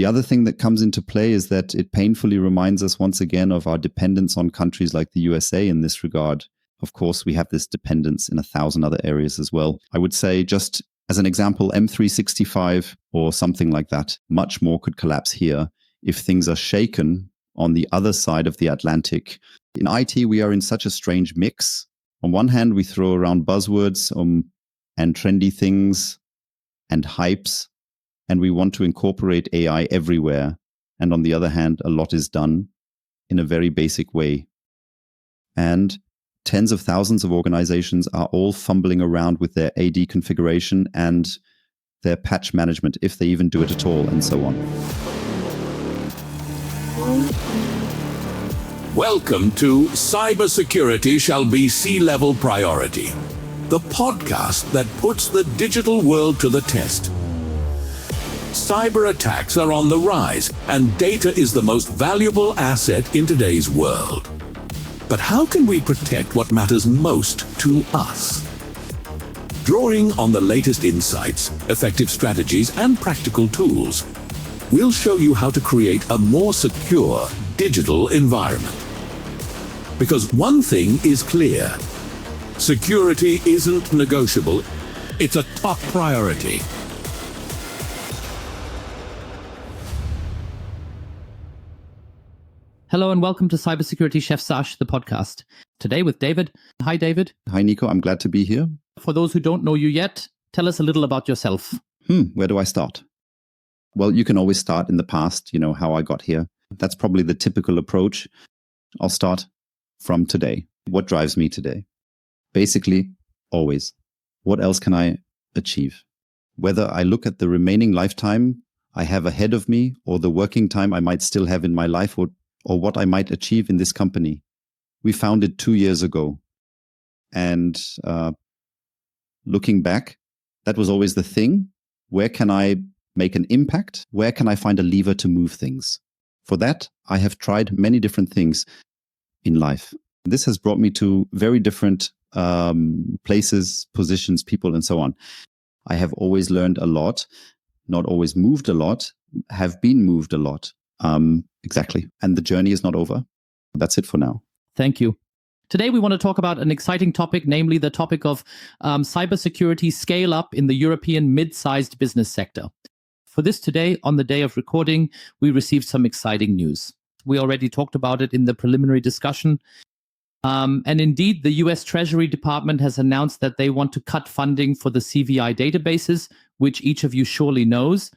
The other thing that comes into play is that it painfully reminds us once again of our dependence on countries like the USA in this regard. Of course, we have this dependence in 1,000 other areas as well. I would say, just as an example, M365 or something like that, much more could collapse here if things are shaken on the other side of the Atlantic. In IT, we are in such a strange mix. On one hand, we throw around buzzwords and trendy things and hypes, and we want to incorporate AI everywhere. And on the other hand, a lot is done in a very basic way. And tens of thousands of organizations are all fumbling around with their AD configuration and their patch management, if they even do it at all, and so on. Welcome to Cybersecurity Shall Be C-Level Priority, the podcast that puts the digital world to the test. Cyber attacks are on the rise, and data is the most valuable asset in today's world. But how can we protect what matters most to us? Drawing on the latest insights, effective strategies, and practical tools, we'll show you how to create a more secure digital environment. Because one thing is clear: security isn't negotiable, it's a top priority. Hello and welcome to Cybersecurity Chef Sash, the podcast. Today with David. Hi, David. Hi, Nico. I'm glad to be here. For those who don't know you yet, tell us a little about yourself. Where do I start? Well, you can always start in the past, how I got here. That's probably the typical approach. I'll start from today. What drives me today? Basically, always. What else can I achieve? Whether I look at the remaining lifetime I have ahead of me, or the working time I might still have in my life, or what I might achieve in this company. We founded 2 years ago. And looking back, that was always the thing. Where can I make an impact? Where can I find a lever to move things? For that, I have tried many different things in life. This has brought me to very different places, positions, people, and so on. I have always learned a lot, not always moved a lot, have been moved a lot. Exactly. And the journey is not over. That's it for now. Thank you. Today, we want to talk about an exciting topic, namely the topic of cybersecurity scale up in the European mid-sized business sector. For this today, on the day of recording, we received some exciting news. We already talked about it in the preliminary discussion. And indeed, the US Treasury Department has announced that they want to cut funding for the CVI databases, which each of you surely knows,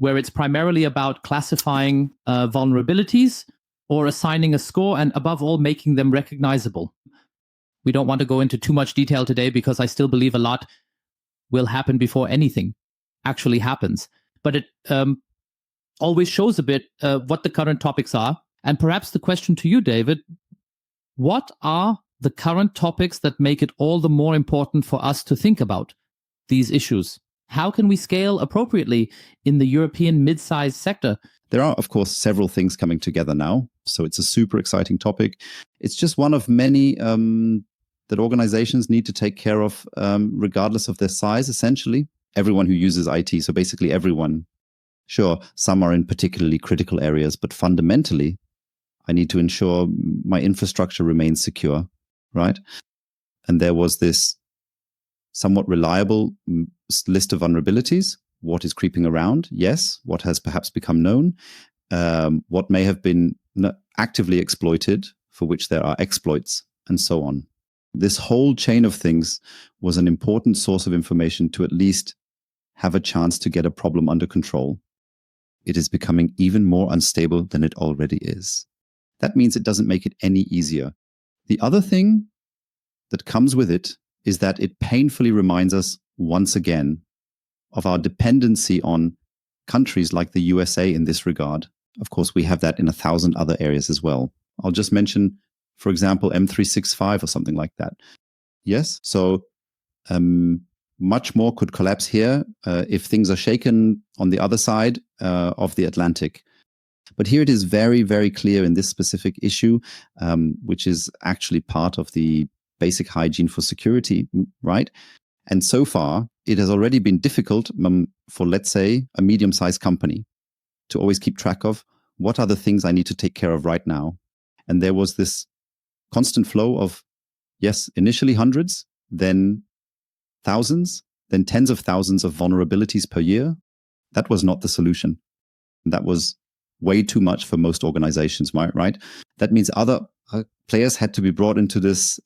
where it's primarily about classifying vulnerabilities or assigning a score and, above all, making them recognizable. We don't want to go into too much detail today because I still believe a lot will happen before anything actually happens. But it always shows a bit what the current topics are. And perhaps the question to you, David, what are the current topics that make it all the more important for us to think about these issues? How can we scale appropriately in the European mid-sized sector? There are, of course, several things coming together now. So it's a super exciting topic. It's just one of many that organizations need to take care of, regardless of their size, essentially. Everyone who uses IT, so basically everyone. Sure, some are in particularly critical areas, but fundamentally, I need to ensure my infrastructure remains secure, right? And there was this somewhat reliable list of vulnerabilities. What is creeping around? Yes. What has perhaps become known? What may have been actively exploited, for which there are exploits, and so on. This whole chain of things was an important source of information to at least have a chance to get a problem under control. It is becoming even more unstable than it already is. That means it doesn't make it any easier. The other thing that comes with it is that it painfully reminds us once again of our dependency on countries like the USA in this regard. Of course, we have that in 1,000 other areas as well. I'll just mention, for example, M365 or something like that. Yes, so much more could collapse here if things are shaken on the other side of the Atlantic. But here it is very, very clear in this specific issue, which is actually part of the basic hygiene for security, right? And so far, it has already been difficult for, let's say, a medium-sized company. to always keep track of what are the things I need to take care of right now. And there was this constant flow of, yes, initially hundreds, then thousands, then tens of thousands of vulnerabilities per year. That was not the solution. That was way too much for most organizations, right? That means other players had to be brought into this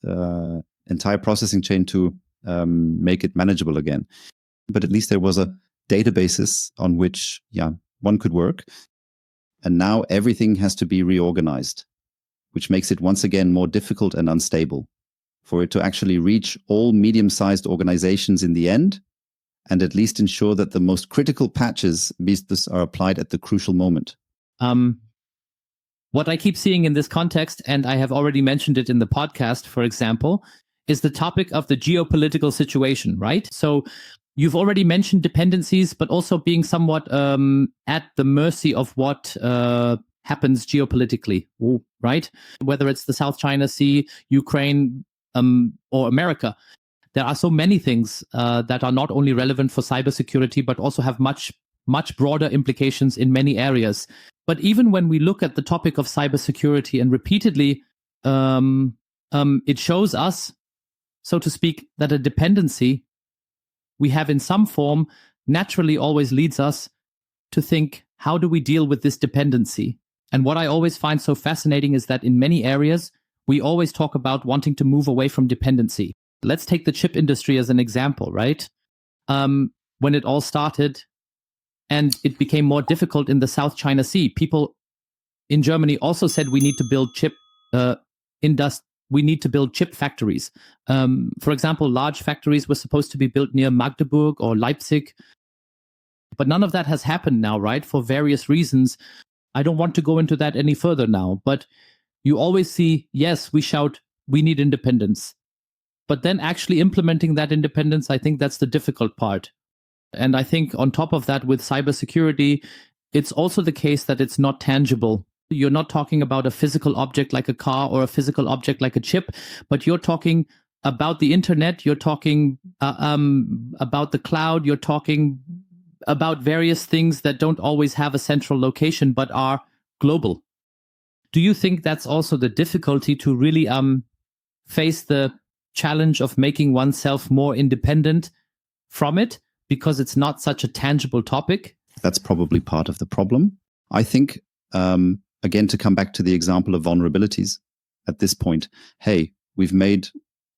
entire processing chain to make it manageable again. But at least there was a databasis on which, one could work. And now everything has to be reorganized, which makes it once again more difficult and unstable for it to actually reach all medium-sized organizations in the end, and at least ensure that the most critical patches are applied at the crucial moment. What I keep seeing in this context, and I have already mentioned it in the podcast, for example, is the topic of the geopolitical situation, right? So you've already mentioned dependencies, but also being somewhat at the mercy of what happens geopolitically, right? Whether it's the South China Sea, Ukraine, or America. There are so many things that are not only relevant for cybersecurity, but also have much broader implications in many areas. But even when we look at the topic of cybersecurity and repeatedly, it shows us, so to speak, that a dependency we have in some form naturally always leads us to think, how do we deal with this dependency? And what I always find so fascinating is that in many areas, we always talk about wanting to move away from dependency. Let's take the chip industry as an example, right? When it all started and it became more difficult in the South China Sea, people in Germany also said we need to build chip factories. For example, large factories were supposed to be built near Magdeburg or Leipzig. But none of that has happened now, right? For various reasons. I don't want to go into that any further now, but you always see, yes, we shout, we need independence. But then actually implementing that independence, I think that's the difficult part. And I think on top of that, with cybersecurity, it's also the case that it's not tangible. You're not talking about a physical object like a car or a physical object like a chip, but you're talking about the internet, you're talking about the cloud, you're talking about various things that don't always have a central location, but are global. Do you think that's also the difficulty to really face the challenge of making oneself more independent from it because it's not such a tangible topic? That's probably part of the problem. I think, again, to come back to the example of vulnerabilities at this point, hey, we've made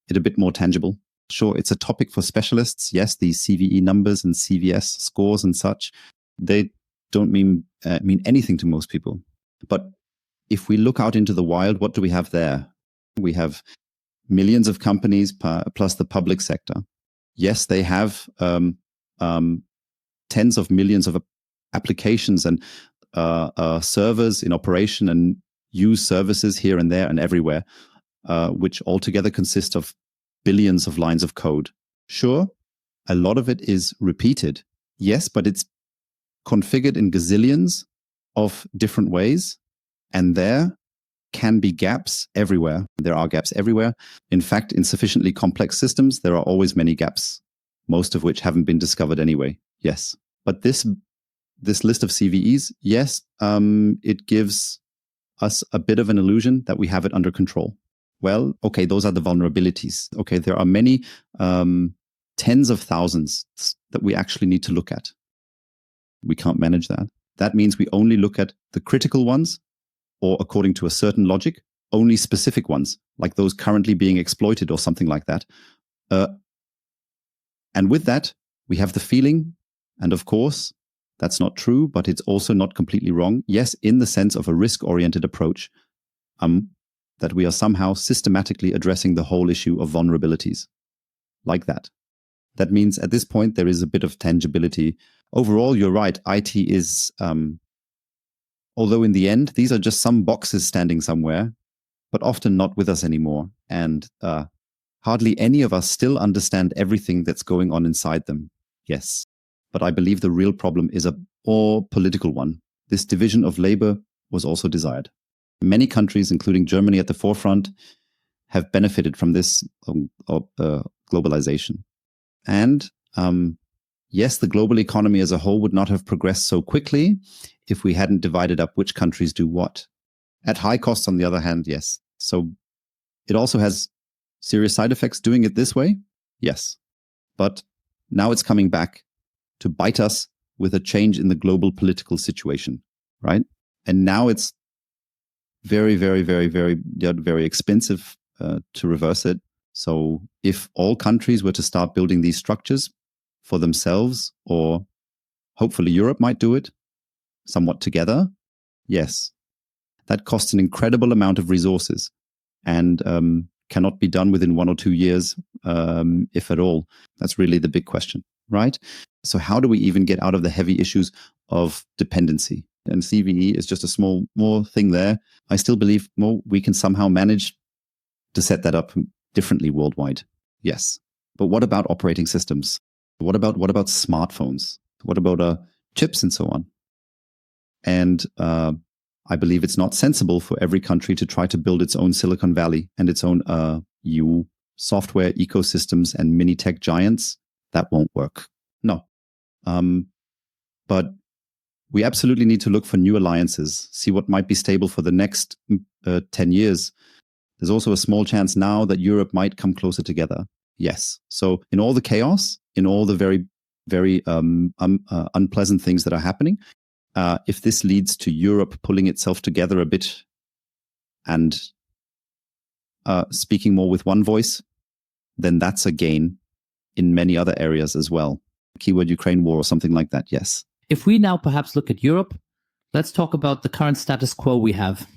it a bit more tangible. Sure, it's a topic for specialists. Yes, these CVE numbers and CVS scores and such, they don't mean anything to most people. But if we look out into the wild, what do we have there? We have millions of companies plus the public sector. Yes, they have tens of millions of applications and servers in operation and use services here and there and everywhere, which altogether consist of billions of lines of code. Sure, a lot of it is repeated. Yes, but it's configured in gazillions of different ways. And there can be gaps everywhere. There are gaps everywhere. In fact, in sufficiently complex systems, there are always many gaps, most of which haven't been discovered anyway. Yes. But this list of CVEs, yes, it gives us a bit of an illusion that we have it under control. Well, okay, those are the vulnerabilities. Okay, there are many tens of thousands that we actually need to look at. We can't manage that. That means we only look at the critical ones, or according to a certain logic, only specific ones, like those currently being exploited or something like that. And with that, we have the feeling, and of course, that's not true, but it's also not completely wrong. Yes, in the sense of a risk-oriented approach, that we are somehow systematically addressing the whole issue of vulnerabilities. Like that. That means at this point, there is a bit of tangibility. Overall, you're right, IT is... although in the end, these are just some boxes standing somewhere, but often not with us anymore. And hardly any of us still understand everything that's going on inside them. Yes. But I believe the real problem is a more political one. This division of labor was also desired. Many countries, including Germany at the forefront, have benefited from this globalization. And yes, the global economy as a whole would not have progressed so quickly if we hadn't divided up which countries do what. At high costs, on the other hand, yes. So it also has serious side effects doing it this way, yes. But now it's coming back to bite us with a change in the global political situation, right? And now it's very, very, very, very, very expensive to reverse it. So if all countries were to start building these structures for themselves, or hopefully Europe might do it somewhat together, yes, that costs an incredible amount of resources and cannot be done within 1 or 2 years, if at all. That's really the big question, right? So how do we even get out of the heavy issues of dependency? And CVE is just a more thing there. I still believe we can somehow manage to set that up differently worldwide. Yes. But what about operating systems? What about smartphones? What about chips and so on? And I believe it's not sensible for every country to try to build its own Silicon Valley and its own software ecosystems and mini tech giants. That won't work. No. But we absolutely need to look for new alliances, see what might be stable for the next 10 years. There's also a small chance now that Europe might come closer together. Yes. So in all the chaos, in all the very, very unpleasant things that are happening, if this leads to Europe pulling itself together a bit and speaking more with one voice, then that's a gain in many other areas as well. Keyword Ukraine war or something like that, yes. If we now perhaps look at Europe, let's talk about the current status quo we have,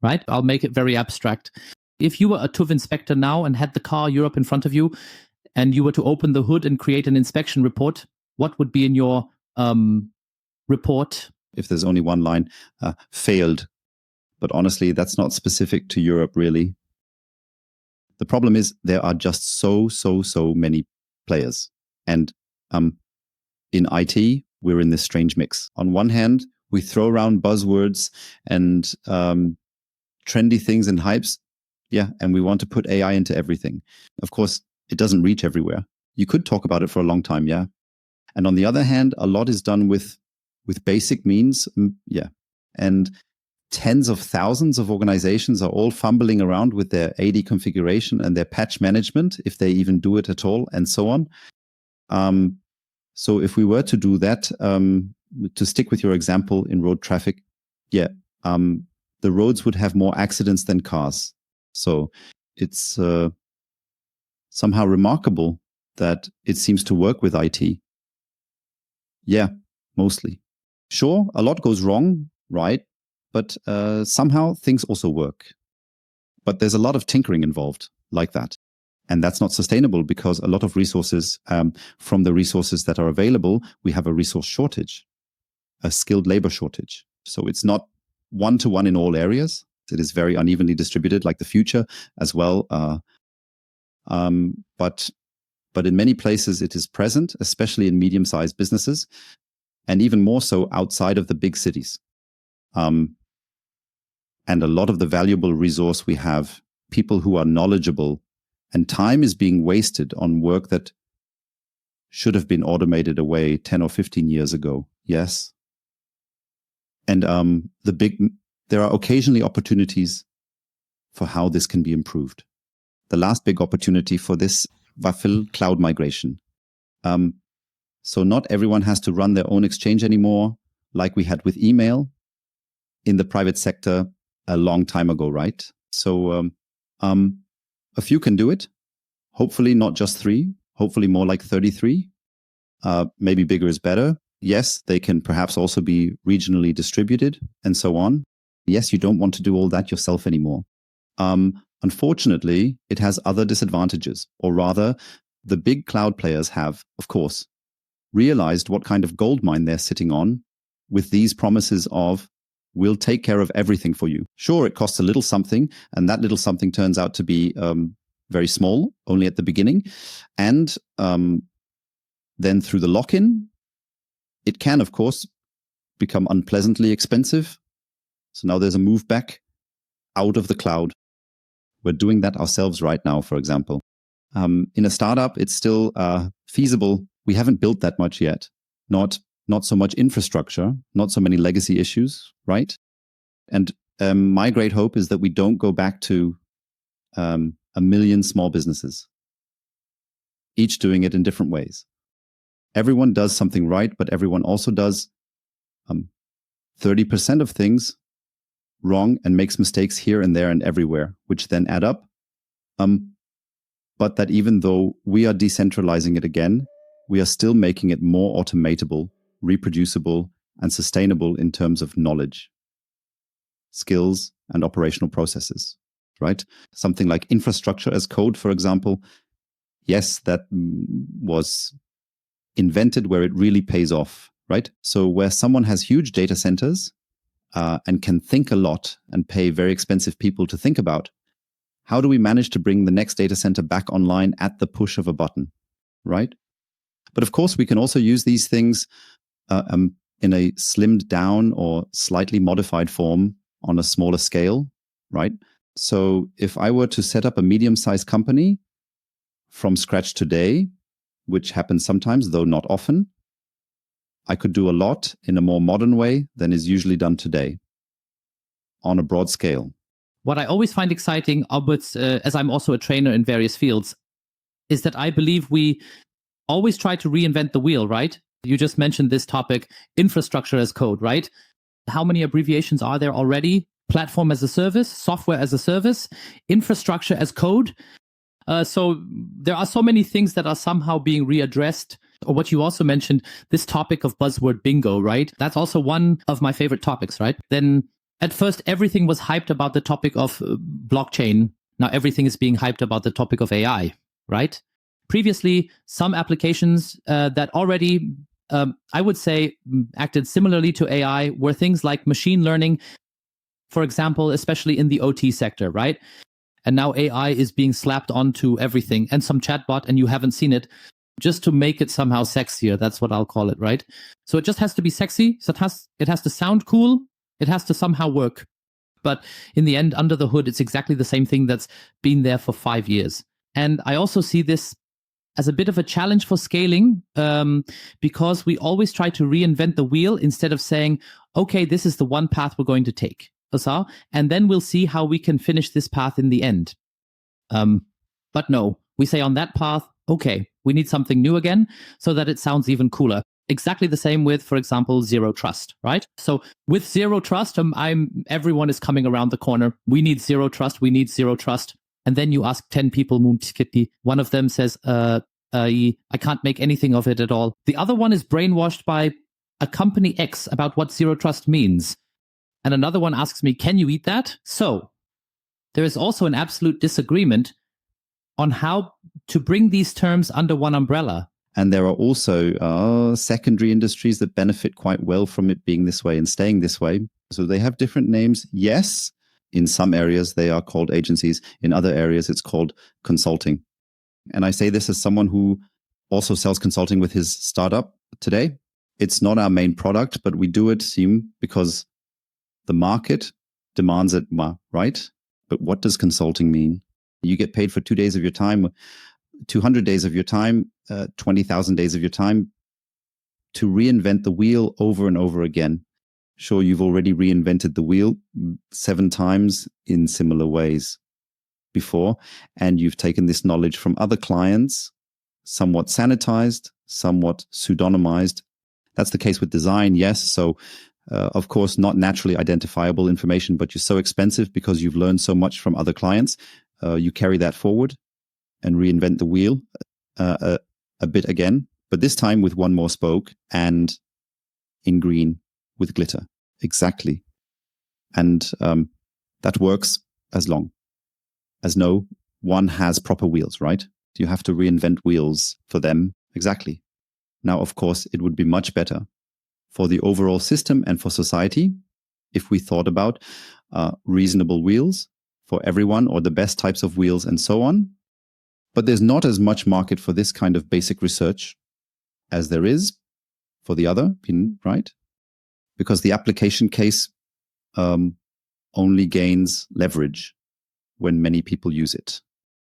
right? I'll make it very abstract. If you were a TÜV inspector now and had the car Europe in front of you, and you were to open the hood and create an inspection report, what would be in your report? If there's only one line, failed. But honestly, that's not specific to Europe, really. The problem is there are just so many players. And in IT, we're in this strange mix. On one hand, we throw around buzzwords and trendy things and hypes. Yeah, and we want to put AI into everything. Of course, it doesn't reach everywhere. You could talk about it for a long time, yeah. And on the other hand, a lot is done with basic means, yeah. And tens of thousands of organizations are all fumbling around with their AD configuration and their patch management, if they even do it at all, and so on. So if we were to do that, to stick with your example in road traffic, yeah, the roads would have more accidents than cars. So it's somehow remarkable that it seems to work with IT. Yeah, mostly. Sure, a lot goes wrong, right? But somehow things also work. But there's a lot of tinkering involved like that. And that's not sustainable because a lot of resources, from the resources that are available, we have a resource shortage, a skilled labor shortage. So it's not one-to-one in all areas. It is very unevenly distributed, like the future as well. But in many places it is present, especially in medium-sized businesses, and even more so outside of the big cities. And a lot of the valuable resource we have, people who are knowledgeable, and time is being wasted on work that should have been automated away 10 or 15 years ago. Yes. And there are occasionally opportunities for how this can be improved. The last big opportunity for this was cloud migration. So not everyone has to run their own exchange anymore, like we had with email in the private sector a long time ago, right? So a few can do it. Hopefully not just 3, hopefully more like 33. Maybe bigger is better. Yes, they can perhaps also be regionally distributed and so on. Yes, you don't want to do all that yourself anymore. Unfortunately, it has other disadvantages, or rather, the big cloud players have, of course, realized what kind of gold mine they're sitting on with these promises of, we'll take care of everything for you. Sure, it costs a little something, and that little something turns out to be very small, only at the beginning. And then through the lock-in, it can, of course, become unpleasantly expensive. So now there's a move back out of the cloud. We're doing that ourselves right now, for example. In a startup, it's still feasible. We haven't built that much yet. Not not so much infrastructure, not so many legacy issues, right? And my great hope is that we don't go back to 1 million small businesses, each doing it in different ways. Everyone does something right, but everyone also does 30% of things wrong and makes mistakes here and there and everywhere, which then add up. But that even though we are decentralizing it again, we are still making it more automatable, reproducible, and sustainable in terms of knowledge, skills, and operational processes, right? Something like infrastructure as code, for example. Yes, that was invented where it really pays off, right? So where someone has huge data centers and can think a lot and pay very expensive people to think about, how do we manage to bring the next data center back online at the push of a button, right? But of course, we can also use these things in a slimmed down or slightly modified form on a smaller scale, right? So if I were to set up a medium-sized company from scratch today, which happens sometimes, though not often, I could do a lot in a more modern way than is usually done today on a broad scale. What I always find exciting, Alberts, as I'm also a trainer in various fields, is that I believe we always try to reinvent the wheel, right? You just mentioned this topic, infrastructure as code, right? How many abbreviations are there already? Platform as a service, software as a service, infrastructure as code. So there are so many things that are somehow being readdressed. Or what you also mentioned, this topic of buzzword bingo, right? That's also one of my favorite topics, right? Then at first, everything was hyped about the topic of blockchain. Now everything is being hyped about the topic of AI, right? Previously, some applications that already, I would say, acted similarly to AI were things like machine learning, for example, especially in the OT sector, right? And now AI is being slapped onto everything and some chatbot, and you haven't seen it, just to make it somehow sexier. That's what I'll call it, right? So it just has to be sexy. So it has to sound cool. It has to somehow work. But in the end, under the hood, it's exactly the same thing that's been there for 5 years. And I also see this as a bit of a challenge for scaling, because we always try to reinvent the wheel instead of saying, okay, this is the one path we're going to take. And then we'll see how we can finish this path in the end. But no, we say on that path, okay, we need something new again so that it sounds even cooler. Exactly the same with, for example, zero trust, right? So with zero trust, everyone is coming around the corner. We need zero trust. We need zero trust. And then you ask 10 people, one of them says, I can't make anything of it at all. The other one is brainwashed by a company X about what zero trust means. And another one asks me, can you eat that? So there is also an absolute disagreement on how to bring these terms under one umbrella. And there are also secondary industries that benefit quite well from it being this way and staying this way. So they have different names. Yes, in some areas they are called agencies. In other areas it's called consulting. And I say this as someone who also sells consulting with his startup today. It's not our main product, but we do it because the market demands it, right? But what does consulting mean? You get paid for 2 days of your time, 200 days of your time, 20,000 days of your time to reinvent the wheel over and over again. Sure, you've already reinvented the wheel 7 times in similar ways before, and you've taken this knowledge from other clients, somewhat sanitized, somewhat pseudonymized. That's the case with design, yes. So, of course, not naturally identifiable information, but you're so expensive because you've learned so much from other clients. You carry that forward and reinvent the wheel a bit again, but this time with one more spoke and in green with glitter. Exactly. And that works as long as no one has proper wheels, right? You have to reinvent wheels for them. Exactly. Now, of course, it would be much better for the overall system and for society if we thought about reasonable wheels for everyone, or the best types of wheels and so on. But there's not as much market for this kind of basic research as there is for the other, right? Because the application case only gains leverage when many people use it.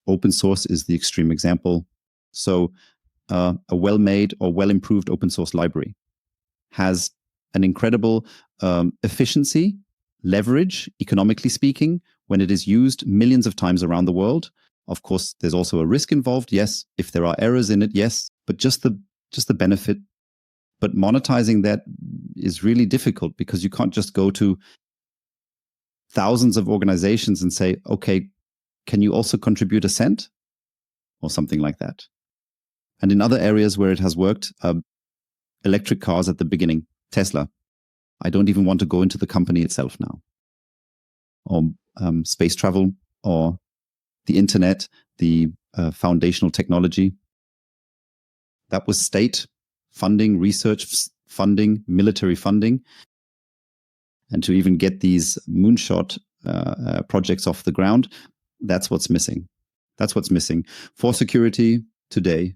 Open source is the extreme example. So a well-made or well-improved open source library has an incredible efficiency, leverage, economically speaking, when it is used millions of times around the world. Of course, there's also a risk involved. Yes. If there are errors in it, yes. But just the benefit. But monetizing that is really difficult because you can't just go to thousands of organizations and say, okay, can you also contribute a cent or something like that? And in other areas where it has worked, electric cars at the beginning, Tesla, I don't even want to go into the company itself now. Or space travel, or the internet, the foundational technology. That was state funding, research funding, military funding. And to even get these moonshot projects off the ground, that's what's missing. That's what's missing. For security today,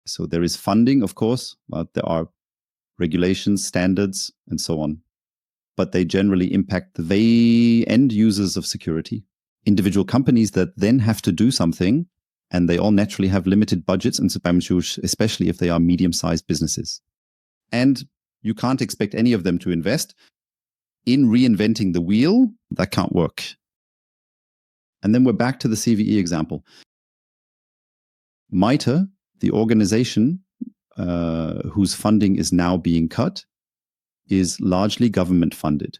so there is funding, of course, but there are regulations, standards, and so on. But they generally impact the end users of security, individual companies that then have to do something, and they all naturally have limited budgets, and especially if they are medium-sized businesses. And you can't expect any of them to invest in reinventing the wheel. That can't work. And then we're back to the CVE example. MITRE, the organization whose funding is now being cut, is largely government funded,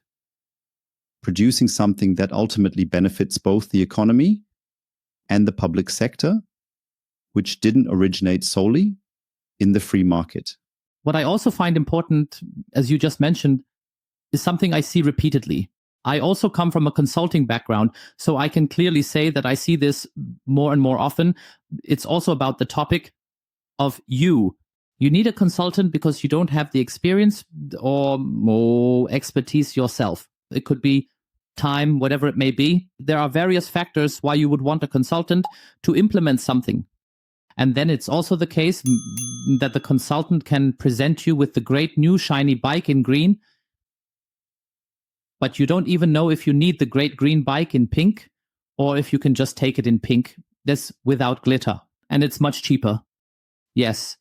producing something that ultimately benefits both the economy and the public sector, which didn't originate solely in the free market. What I also find important, as you just mentioned, is something I see repeatedly. I also come from a consulting background, so I can clearly say that I see this more and more often. It's also about the topic of you. You need a consultant because you don't have the experience or more expertise yourself. It could be time, whatever it may be. There are various factors why you would want a consultant to implement something. And then it's also the case that the consultant can present you with the great new shiny bike in green, but you don't even know if you need the great green bike in pink or if you can just take it in pink. This without glitter. And it's much cheaper. Yes.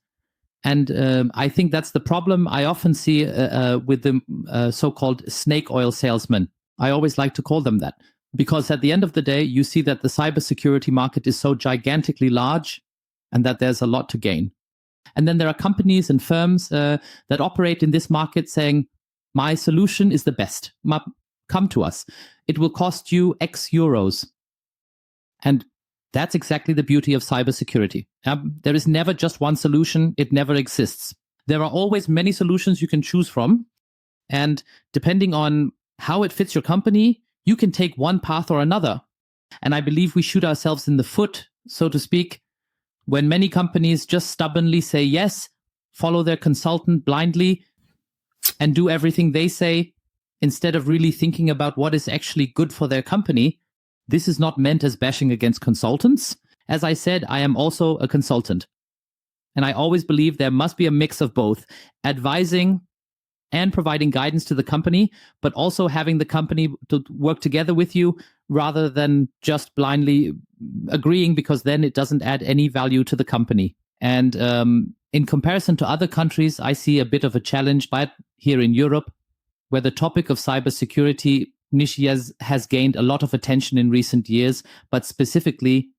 And I think that's the problem I often see with the so-called snake oil salesmen. I always like to call them that, because at the end of the day, you see that the cybersecurity market is so gigantically large and that there's a lot to gain. And then there are companies and firms that operate in this market saying, my solution is the best. Come to us. It will cost you X euros. And that's exactly the beauty of cybersecurity. There is never just one solution. It never exists. There are always many solutions you can choose from. And depending on how it fits your company, you can take one path or another. And I believe we shoot ourselves in the foot, so to speak, when many companies just stubbornly say yes, follow their consultant blindly, and do everything they say instead of really thinking about what is actually good for their company. This is not meant as bashing against consultants. As I said, I am also a consultant. And I always believe there must be a mix of both, advising and providing guidance to the company, but also having the company to work together with you rather than just blindly agreeing, because then it doesn't add any value to the company. And in comparison to other countries, I see a bit of a challenge, but here in Europe, where the topic of cybersecurity has gained a lot of attention in recent years, but specifically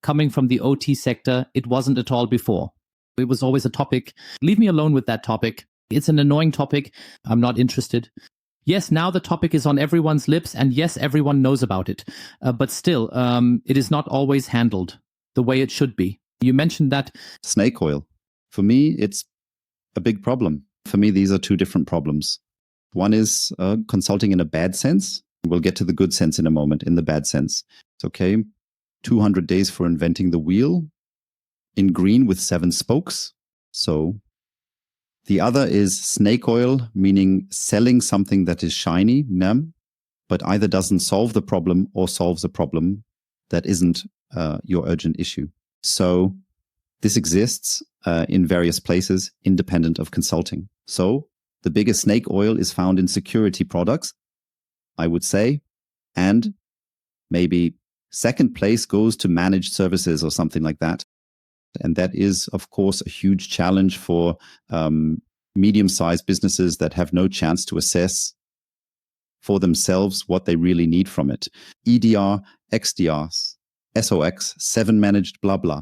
coming from the OT sector, it wasn't at all before. It was always a topic. Leave me alone with that topic. It's an annoying topic. I'm not interested. Yes, now the topic is on everyone's lips, and yes, everyone knows about it. But still, it is not always handled the way it should be. You mentioned that. Snake oil. For me, it's a big problem. For me, these are two different problems. One is consulting in a bad sense. We'll get to the good sense in a moment. In the bad sense, it's okay. 200 days for inventing the wheel in green with 7 spokes. So the other is snake oil, meaning selling something that is shiny, but either doesn't solve the problem or solves a problem that isn't your urgent issue. So this exists in various places, independent of consulting. So the biggest snake oil is found in security products, I would say, and maybe second place goes to managed services or something like that. And that is, of course, a huge challenge for medium-sized businesses that have no chance to assess for themselves what they really need from it. EDR, XDRs, SOX, 7 managed, blah, blah.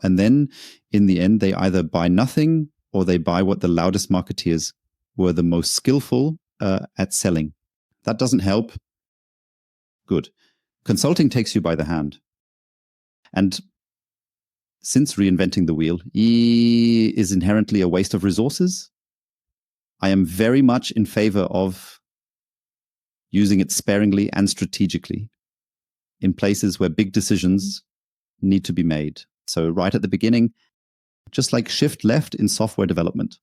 And then in the end, they either buy nothing or they buy what the loudest marketeers were the most skillful at selling. That doesn't help. Good. Consulting takes you by the hand. And since reinventing the wheel is inherently a waste of resources, I am very much in favor of using it sparingly and strategically in places where big decisions need to be made. So right at the beginning, just like shift left in software development.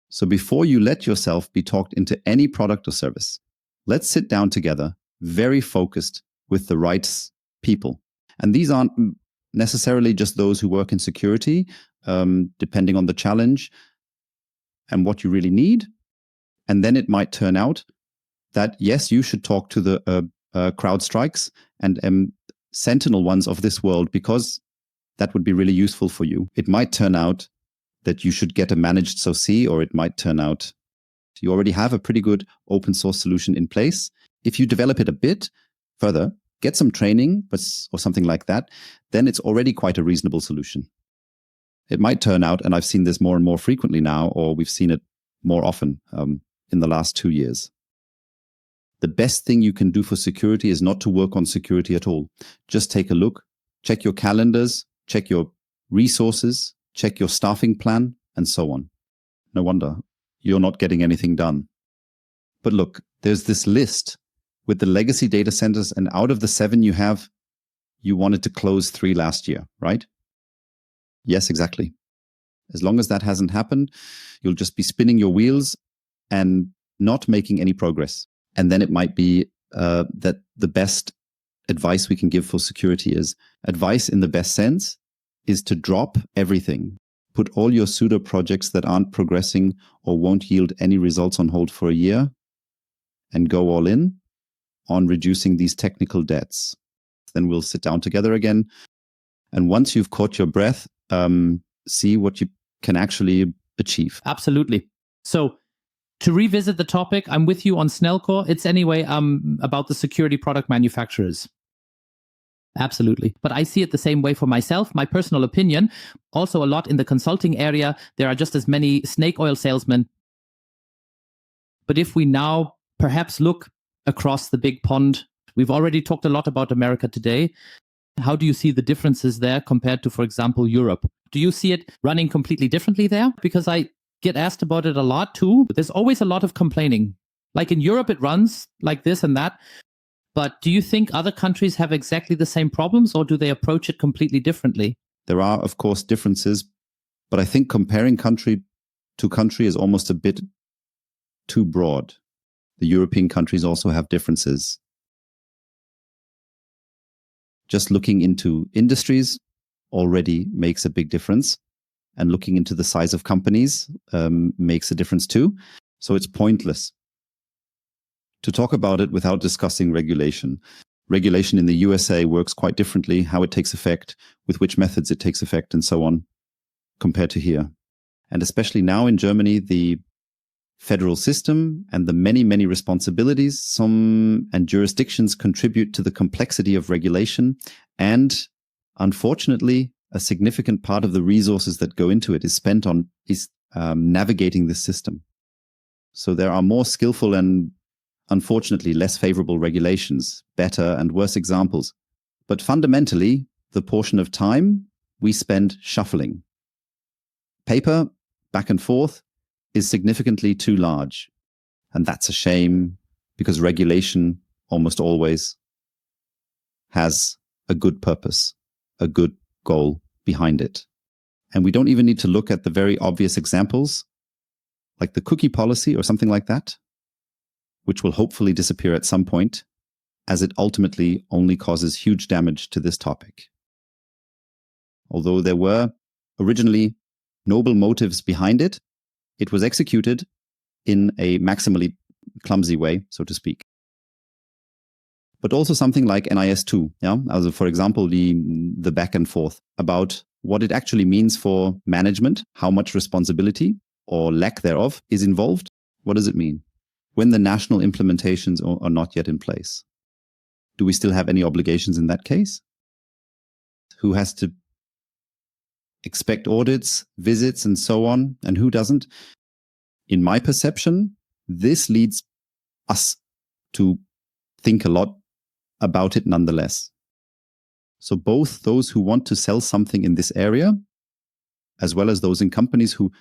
So before you let yourself be talked into any product or service, let's sit down together, very focused with the right people. And these aren't necessarily just those who work in security, depending on the challenge and what you really need. And then it might turn out that, yes, you should talk to the CrowdStrikes and Sentinel ones of this world, because that would be really useful for you. It might turn out that you should get a managed SOC, or it might turn out you already have a pretty good open source solution in place. If you develop it a bit further, get some training or something like that, then it's already quite a reasonable solution. It might turn out, and I've seen this more and more frequently now, or we've seen it more often in the last 2 years. The best thing you can do for security is not to work on security at all. Just take a look, check your calendars, check your resources, check your staffing plan, and so on. No wonder you're not getting anything done. But look, there's this list with the legacy data centers, and out of the 7 you have, you wanted to close 3 last year, right? Yes, exactly. As long as that hasn't happened, you'll just be spinning your wheels and not making any progress. And then it might be that the best advice we can give for security is advice in the best sense is to drop everything. Put all your pseudo projects that aren't progressing or won't yield any results on hold for a year and go all in on reducing these technical debts. Then we'll sit down together again. And once you've caught your breath, see what you can actually achieve. Absolutely. So to revisit the topic, I'm with you on Snellcore. It's anyway about the security product manufacturers. Absolutely. But I see it the same way for myself. My personal opinion, also a lot in the consulting area, there are just as many snake oil salesmen. But if we now perhaps look across the big pond, we've already talked a lot about America today. How do you see the differences there compared to, for example, Europe? Do you see it running completely differently there? Because I get asked about it a lot too. There's always a lot of complaining. Like in Europe, it runs like this and that. But do you think other countries have exactly the same problems, or do they approach it completely differently? There are, of course, differences, but I think comparing country to country is almost a bit too broad. The European countries also have differences. Just looking into industries already makes a big difference. And looking into the size of companies makes a difference too. So it's pointless to talk about it without discussing regulation. Regulation in the USA works quite differently, how it takes effect, with which methods it takes effect, and so on, compared to here. And especially now in Germany, the federal system and the many, many responsibilities and jurisdictions contribute to the complexity of regulation. And unfortunately, a significant part of the resources that go into it is spent on navigating this system. So there are more skillful and unfortunately less favorable regulations, better and worse examples. But fundamentally, the portion of time we spend shuffling paper back and forth is significantly too large. And that's a shame, because regulation almost always has a good purpose, a good goal behind it. And we don't even need to look at the very obvious examples, like the cookie policy or something like that, which will hopefully disappear at some point, as it ultimately only causes huge damage to this topic. Although there were originally noble motives behind it, it was executed in a maximally clumsy way, so to speak. But also something like NIS2, also for example, the back and forth about what it actually means for management, how much responsibility or lack thereof is involved, what does it mean? When the national implementations are not yet in place, do we still have any obligations in that case? Who has to expect audits, visits, and so on, and who doesn't? In my perception, this leads us to think a lot about it nonetheless. So both those who want to sell something in this area, as well as those in companies who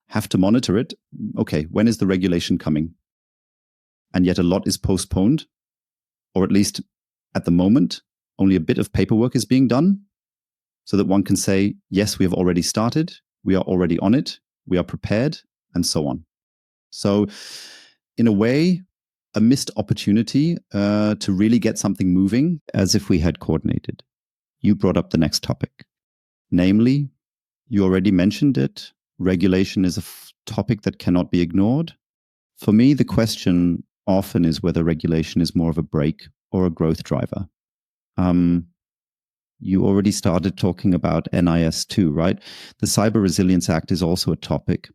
have to monitor it. Okay, when is the regulation coming? And yet a lot is postponed, or at least at the moment, only a bit of paperwork is being done so that one can say, yes, we have already started, we are already on it, we are prepared, and so on. So in a way, a missed opportunity to really get something moving as if we had coordinated. You brought up the next topic. Namely, you already mentioned it, regulation is a topic that cannot be ignored. For me, the question often is whether regulation is more of a brake or a growth driver. You already started talking about NIS2, right? The Cyber Resilience Act is also a topic,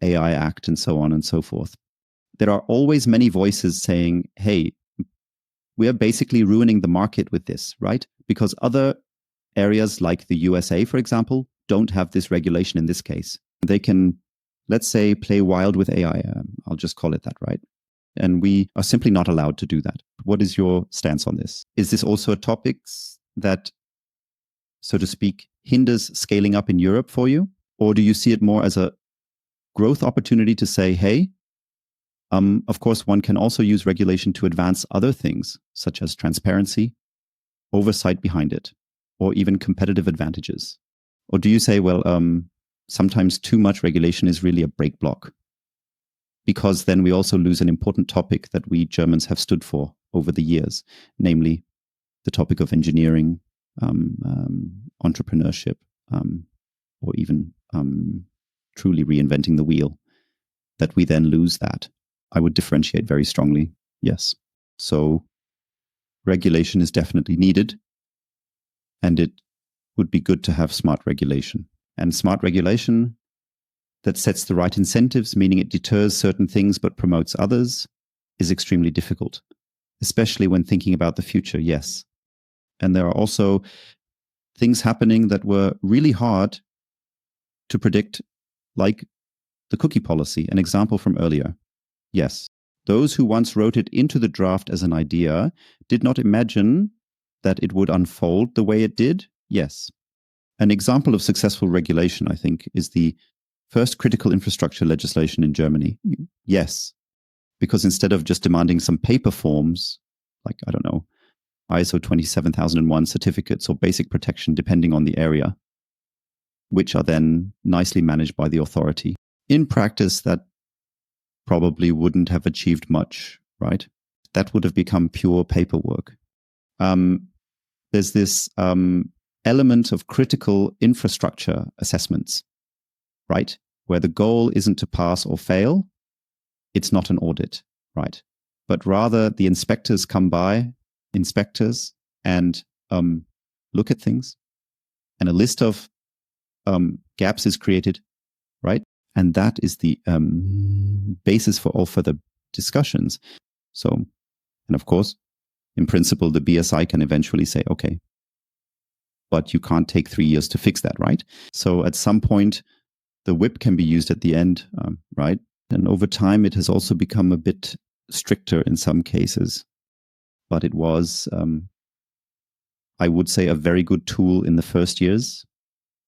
AI Act, and so on and so forth. There are always many voices saying, hey, we are basically ruining the market with this, right? Because other areas like the USA, for example, don't have this regulation in this case. They can, let's say, play wild with AI. I'll just call it that, right? And we are simply not allowed to do that. What is your stance on this? Is this also a topic that, so to speak, hinders scaling up in Europe for you? Or do you see it more as a growth opportunity to say, hey, of course, one can also use regulation to advance other things, such as transparency, oversight behind it, or even competitive advantages? Or do you say, well, sometimes too much regulation is really a break block? Because then we also lose an important topic that we Germans have stood for over the years, namely the topic of engineering, entrepreneurship, or even truly reinventing the wheel, that we then lose that. I would differentiate very strongly, yes. So regulation is definitely needed, and it would be good to have smart regulation. And smart regulation that sets the right incentives, meaning it deters certain things but promotes others, is extremely difficult, especially when thinking about the future, yes. And there are also things happening that were really hard to predict, like the cookie policy, an example from earlier. Yes, those who once wrote it into the draft as an idea did not imagine that it would unfold the way it did. Yes. An example of successful regulation, I think, is the first critical infrastructure legislation in Germany. Yes, because instead of just demanding some paper forms, like, I don't know, ISO 27001 certificates or basic protection, depending on the area, which are then nicely managed by the authority. In practice, that probably wouldn't have achieved much, right? That would have become pure paperwork. There's this element of critical infrastructure assessments, right? Where the goal isn't to pass or fail. It's not an audit, right? But rather the inspectors come by, and look at things, and a list of gaps is created, right? And that is the basis for all further discussions. So, and of course, in principle, the BSI can eventually say, okay, but you can't take 3 years to fix that, right? So at some point, the whip can be used at the end, right? And over time, it has also become a bit stricter in some cases. But it was, I would say, a very good tool in the first years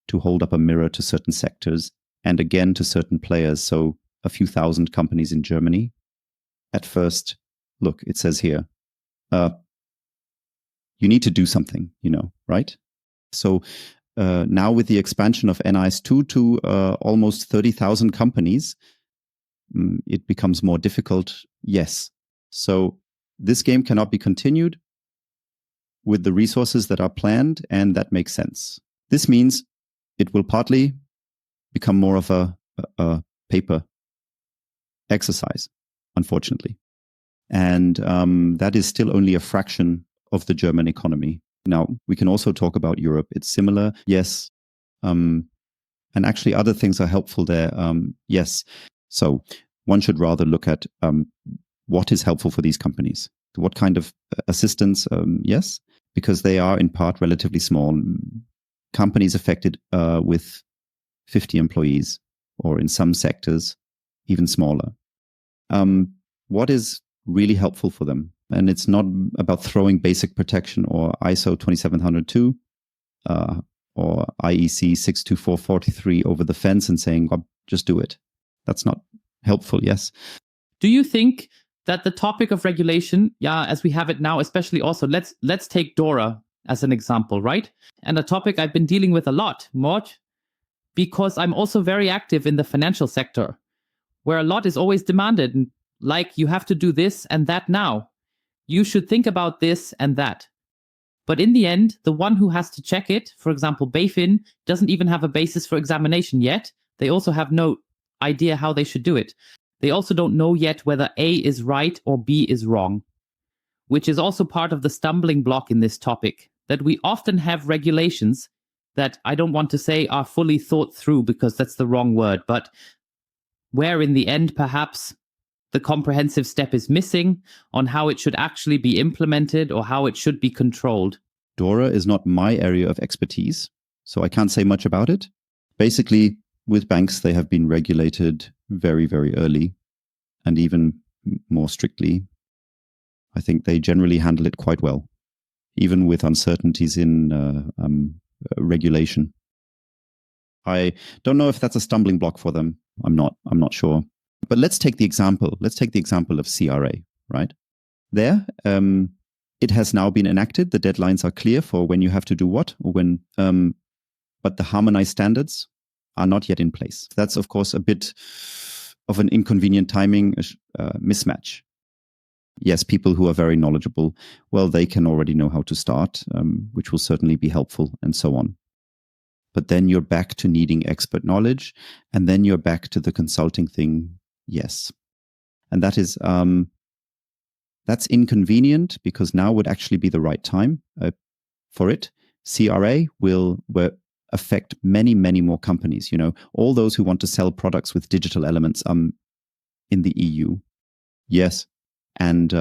to hold up a mirror to certain sectors and again to certain players. So a few thousand companies in Germany. At first, look, it says here, you need to do something, right? So now with the expansion of NIS2 to almost 30,000 companies, it becomes more difficult. Yes. So this game cannot be continued with the resources that are planned, and that makes sense. This means it will partly become more of a paper exercise, unfortunately. And that is still only a fraction of the German economy. Now, we can also talk about Europe. It's similar. Yes, And actually, other things are helpful there. Yes. So one should rather look at what is helpful for these companies. What kind of assistance? Yes, because they are in part relatively small. Companies affected with 50 employees, or in some sectors, even smaller. What is really helpful for them? And it's not about throwing basic protection or ISO 27002 or IEC 62443 over the fence and saying, well, just do it. That's not helpful, yes. Do you think that the topic of regulation, as we have it now, especially also, let's take DORA as an example, right? And a topic I've been dealing with a lot, Mort, because I'm also very active in the financial sector, where a lot is always demanded, like you have to do this and that now. You should think about this and that. But in the end, the one who has to check it, for example, BaFin, doesn't even have a basis for examination yet. They also have no idea how they should do it. They also don't know yet whether A is right or B is wrong, which is also part of the stumbling block in this topic, that we often have regulations that I don't want to say are fully thought through, because that's the wrong word, but where in the end, perhaps the comprehensive step is missing on how it should actually be implemented or how it should be controlled. DORA is not my area of expertise, so I can't say much about it. Basically, with banks, they have been regulated very, very early, and even more strictly. I think they generally handle it quite well, even with uncertainties in regulation. I don't know if that's a stumbling block for them. I'm not sure. But let's take the example. Let's take the example of CRA, right? There, it has now been enacted. The deadlines are clear for when you have to do what, or when. But the harmonized standards are not yet in place. That's, of course, a bit of an inconvenient timing mismatch. Yes, people who are very knowledgeable, well, they can already know how to start, which will certainly be helpful, and so on. But then you're back to needing expert knowledge, and then you're back to the consulting thing. Yes. And that is, that's inconvenient, because now would actually be the right time for it. CRA will affect many, many more companies. You know, all those who want to sell products with digital elements in the EU. Yes. And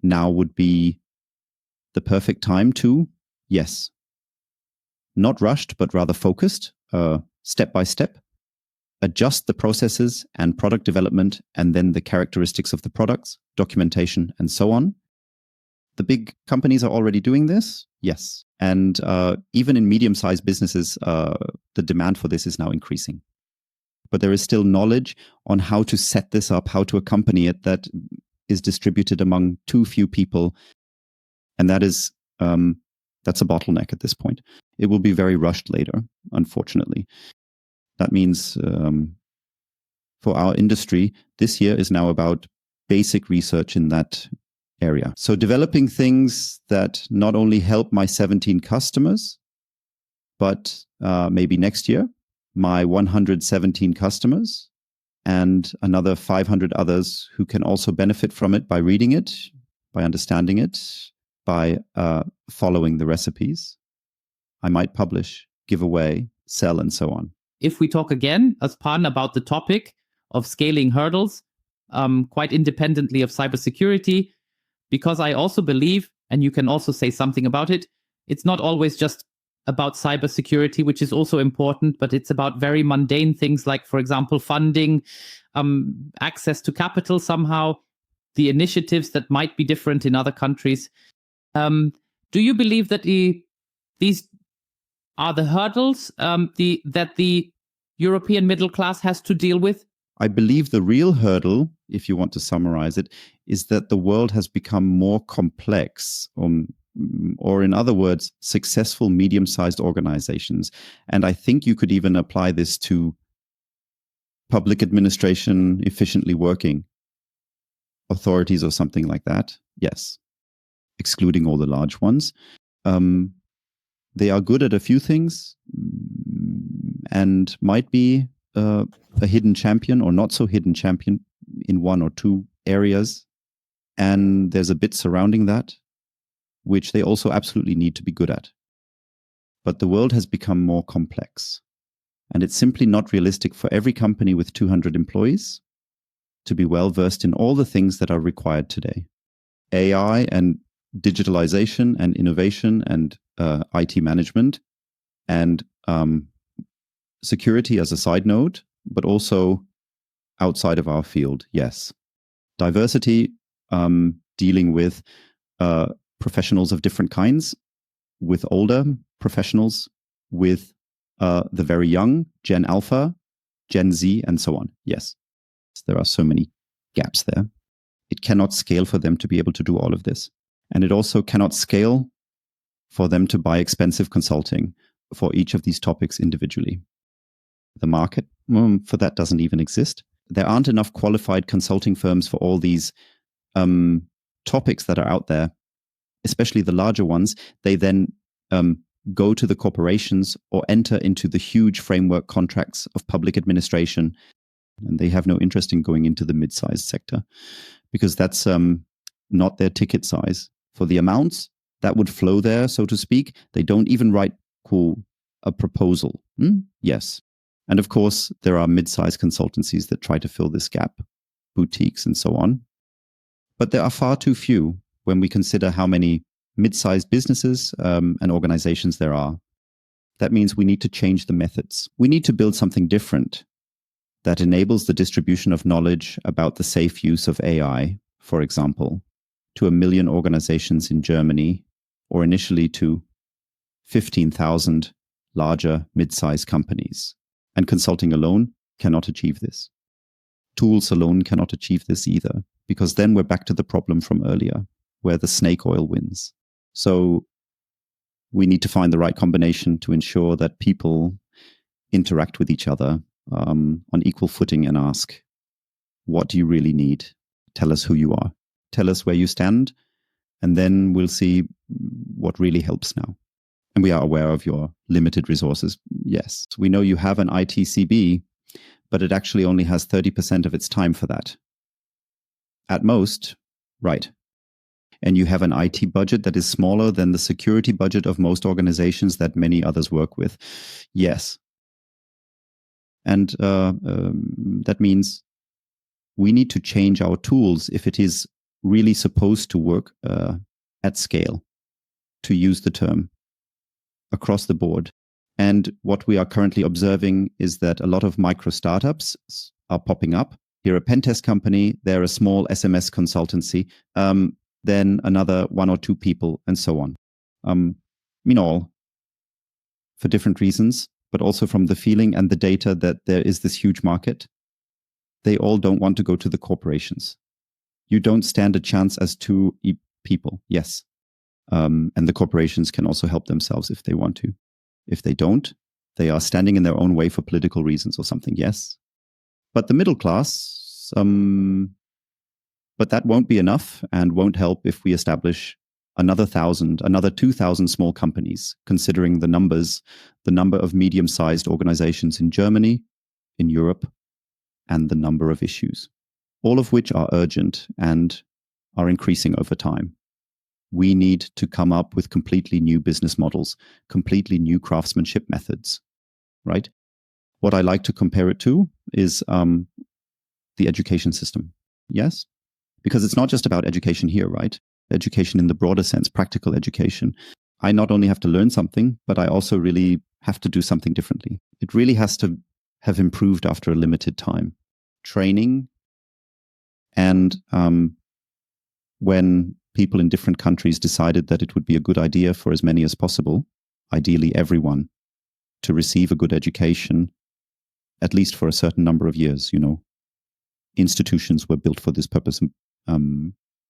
now would be the perfect time to, yes, not rushed, but rather focused, step by step, adjust the processes and product development, and then the characteristics of the products, documentation, and so on. The big companies are already doing this, yes. And even in medium-sized businesses, the demand for this is now increasing. But there is still knowledge on how to set this up, how to accompany it, that is distributed among too few people. And that is, that's a bottleneck at this point. It will be very rushed later, unfortunately. That means for our industry, this year is now about basic research in that area. So developing things that not only help my 17 customers, but maybe next year, my 117 customers and another 500 others who can also benefit from it by reading it, by understanding it, by following the recipes. I might publish, give away, sell, and so on. If we talk again, as Pan, about the topic of scaling hurdles, quite independently of cybersecurity, because I also believe, and you can also say something about it, it's not always just about cybersecurity, which is also important, but it's about very mundane things like, for example, funding, access to capital somehow, the initiatives that might be different in other countries. Do you believe that these are the hurdles that the European middle class has to deal with? I believe the real hurdle, if you want to summarize it, is that the world has become more complex, or in other words, successful medium-sized organizations. And I think you could even apply this to public administration efficiently working authorities or something like that. Yes, excluding all the large ones. They are good at a few things and might be a hidden champion or not so hidden champion in one or two areas. And there's a bit surrounding that, which they also absolutely need to be good at. But the world has become more complex. And it's simply not realistic for every company with 200 employees to be well versed in all the things that are required today. AI and digitalization and innovation and IT management and security as a side note, but also outside of our field, yes. Diversity, dealing with professionals of different kinds, with older professionals, with the very young, Gen Alpha, Gen Z, and so on. Yes, there are so many gaps there. It cannot scale for them to be able to do all of this. And it also cannot scale for them to buy expensive consulting for each of these topics individually. The market for that doesn't even exist. There aren't enough qualified consulting firms for all these topics that are out there, especially the larger ones. They then go to the corporations or enter into the huge framework contracts of public administration. And they have no interest in going into the mid-sized sector because that's not their ticket size. For the amounts that would flow there, so to speak, they don't even write a proposal. Yes. And of course, there are mid-sized consultancies that try to fill this gap, boutiques and so on. But there are far too few when we consider how many mid-sized businesses and organizations there are. That means we need to change the methods. We need to build something different that enables the distribution of knowledge about the safe use of AI, for example, to 1 million organizations in Germany, or initially to 15,000 larger mid-sized companies. And consulting alone cannot achieve this. Tools alone cannot achieve this either, because then we're back to the problem from earlier, where the snake oil wins. So we need to find the right combination to ensure that people interact with each other on equal footing and ask, what do you really need? Tell us who you are. Tell us where you stand, and then we'll see what really helps now. And we are aware of your limited resources. Yes, we know you have an ITCB, but it actually only has 30% of its time for that. At most, right. And you have an IT budget that is smaller than the security budget of most organizations that many others work with. Yes. And that means we need to change our tools if it is really supposed to work at scale, to use the term, across the board. And what we are currently observing is that a lot of micro startups are popping up. Here, a pen test company, they're a small SMS consultancy, then another 1 or 2 people, and so on. All for different reasons, but also from the feeling and the data that there is this huge market. They all don't want to go to the corporations. You don't stand a chance as 2 people, yes. And the corporations can also help themselves if they want to. If they don't, they are standing in their own way for political reasons or something, yes. But the middle class, but that won't be enough and won't help if we establish another 1,000, another 2,000 small companies, considering the number of medium-sized organizations in Germany, in Europe, and the number of issues, all of which are urgent and are increasing over time. We need to come up with completely new business models, completely new craftsmanship methods, right? What I like to compare it to is the education system, yes? Because it's not just about education here, right? Education in the broader sense, practical education. I not only have to learn something, but I also really have to do something differently. It really has to have improved after a limited time. Training and when people in different countries decided that it would be a good idea for as many as possible, ideally everyone, to receive a good education, at least for a certain number of years, Institutions were built for this purpose,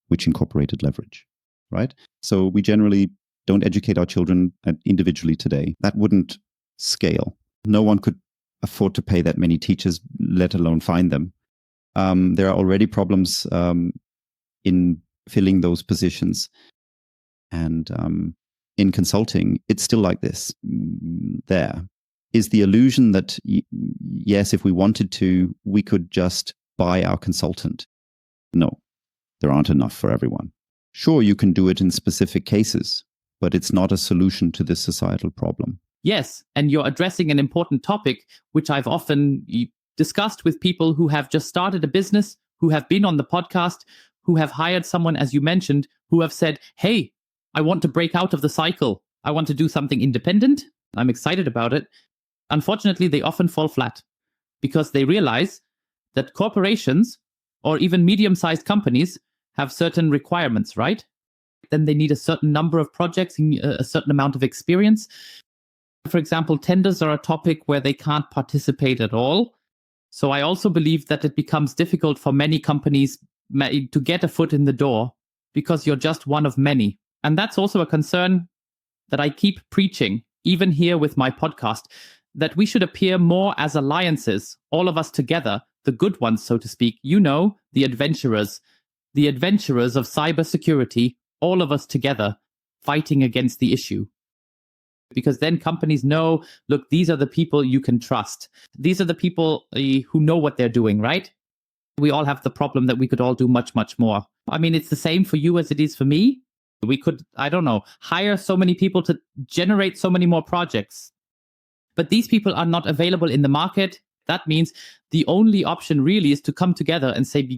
which incorporated leverage, right? So we generally don't educate our children individually today. That wouldn't scale. No one could afford to pay that many teachers, let alone find them. There are already problems in filling those positions. And in consulting, it's still like this. There is the illusion that, yes, if we wanted to, we could just buy our consultant. No, there aren't enough for everyone. Sure, you can do it in specific cases, but it's not a solution to this societal problem. Yes, and you're addressing an important topic, which I've often discussed with people who have just started a business, who have been on the podcast, who have hired someone, as you mentioned, who have said, hey, I want to break out of the cycle. I want to do something independent. I'm excited about it. Unfortunately, they often fall flat because they realize that corporations or even medium-sized companies have certain requirements, right? Then they need a certain number of projects, a certain amount of experience. For example, tenders are a topic where they can't participate at all. So I also believe that it becomes difficult for many companies to get a foot in the door because you're just one of many. And that's also a concern that I keep preaching, even here with my podcast, that we should appear more as alliances, all of us together, the good ones, so to speak. You know, the adventurers of cybersecurity, all of us together fighting against the issue. Because then companies know, look, these are the people you can trust. These are the people who know what they're doing, right? We all have the problem that we could all do much, much more. I mean, it's the same for you as it is for me. We could, I don't know, hire so many people to generate so many more projects. But these people are not available in the market. That means the only option really is to come together and say,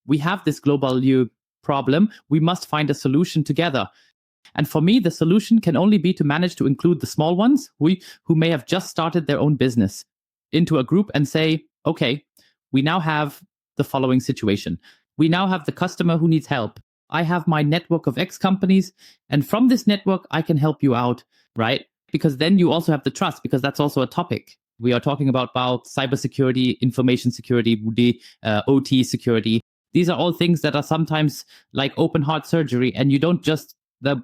we have this global problem. We must find a solution together. And for me, the solution can only be to manage to include the small ones who may have just started their own business into a group and say, okay, we now have the following situation. We now have the customer who needs help. I have my network of X companies, and from this network, I can help you out, right? Because then you also have the trust, because that's also a topic. We are talking about cybersecurity, information security, OT security. These are all things that are sometimes like open heart surgery, and you don't just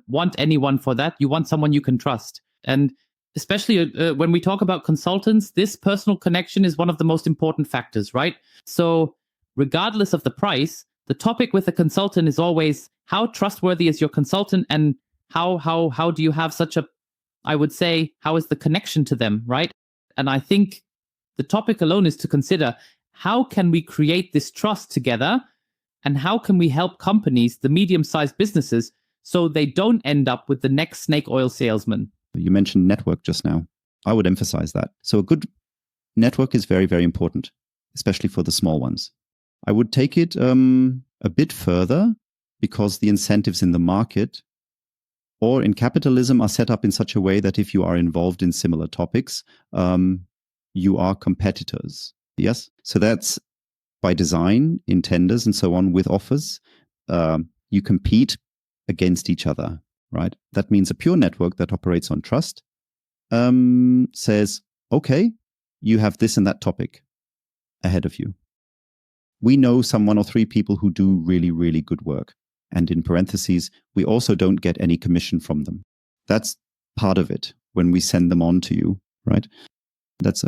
want anyone for that. You want someone you can trust. And especially when we talk about consultants, this personal connection is one of the most important factors, right? So regardless of the price, the topic with a consultant is always how trustworthy is your consultant, and how do you have such a, I would say, how is the connection to them, right? And I think the topic alone is to consider how can we create this trust together, and how can we help companies, the medium-sized businesses, so they don't end up with the next snake oil salesman. You mentioned network just now. I would emphasize that. So a good network is very, very important, especially for the small ones. I would take it a bit further, because the incentives in the market or in capitalism are set up in such a way that if you are involved in similar topics, you are competitors. Yes? So that's by design in tenders and so on with offers. You compete against each other, right? That means a pure network that operates on trust says, okay, you have this and that topic ahead of you. We know some 1 or 3 people who do really, really good work. And in parentheses, we also don't get any commission from them. That's part of it when we send them on to you, right? That's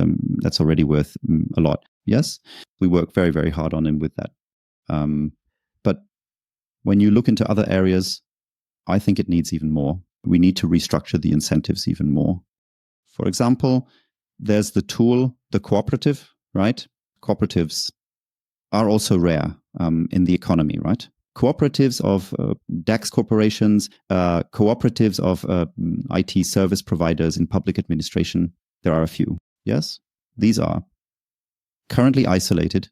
already worth a lot. Yes, we work very, very hard on him with that. But when you look into other areas, I think it needs even more. We need to restructure the incentives even more. For example, there's the tool, the cooperative, right? Cooperatives are also rare in the economy, right? Cooperatives of DAX corporations, cooperatives of IT service providers in public administration, there are a few. Yes, these are currently isolated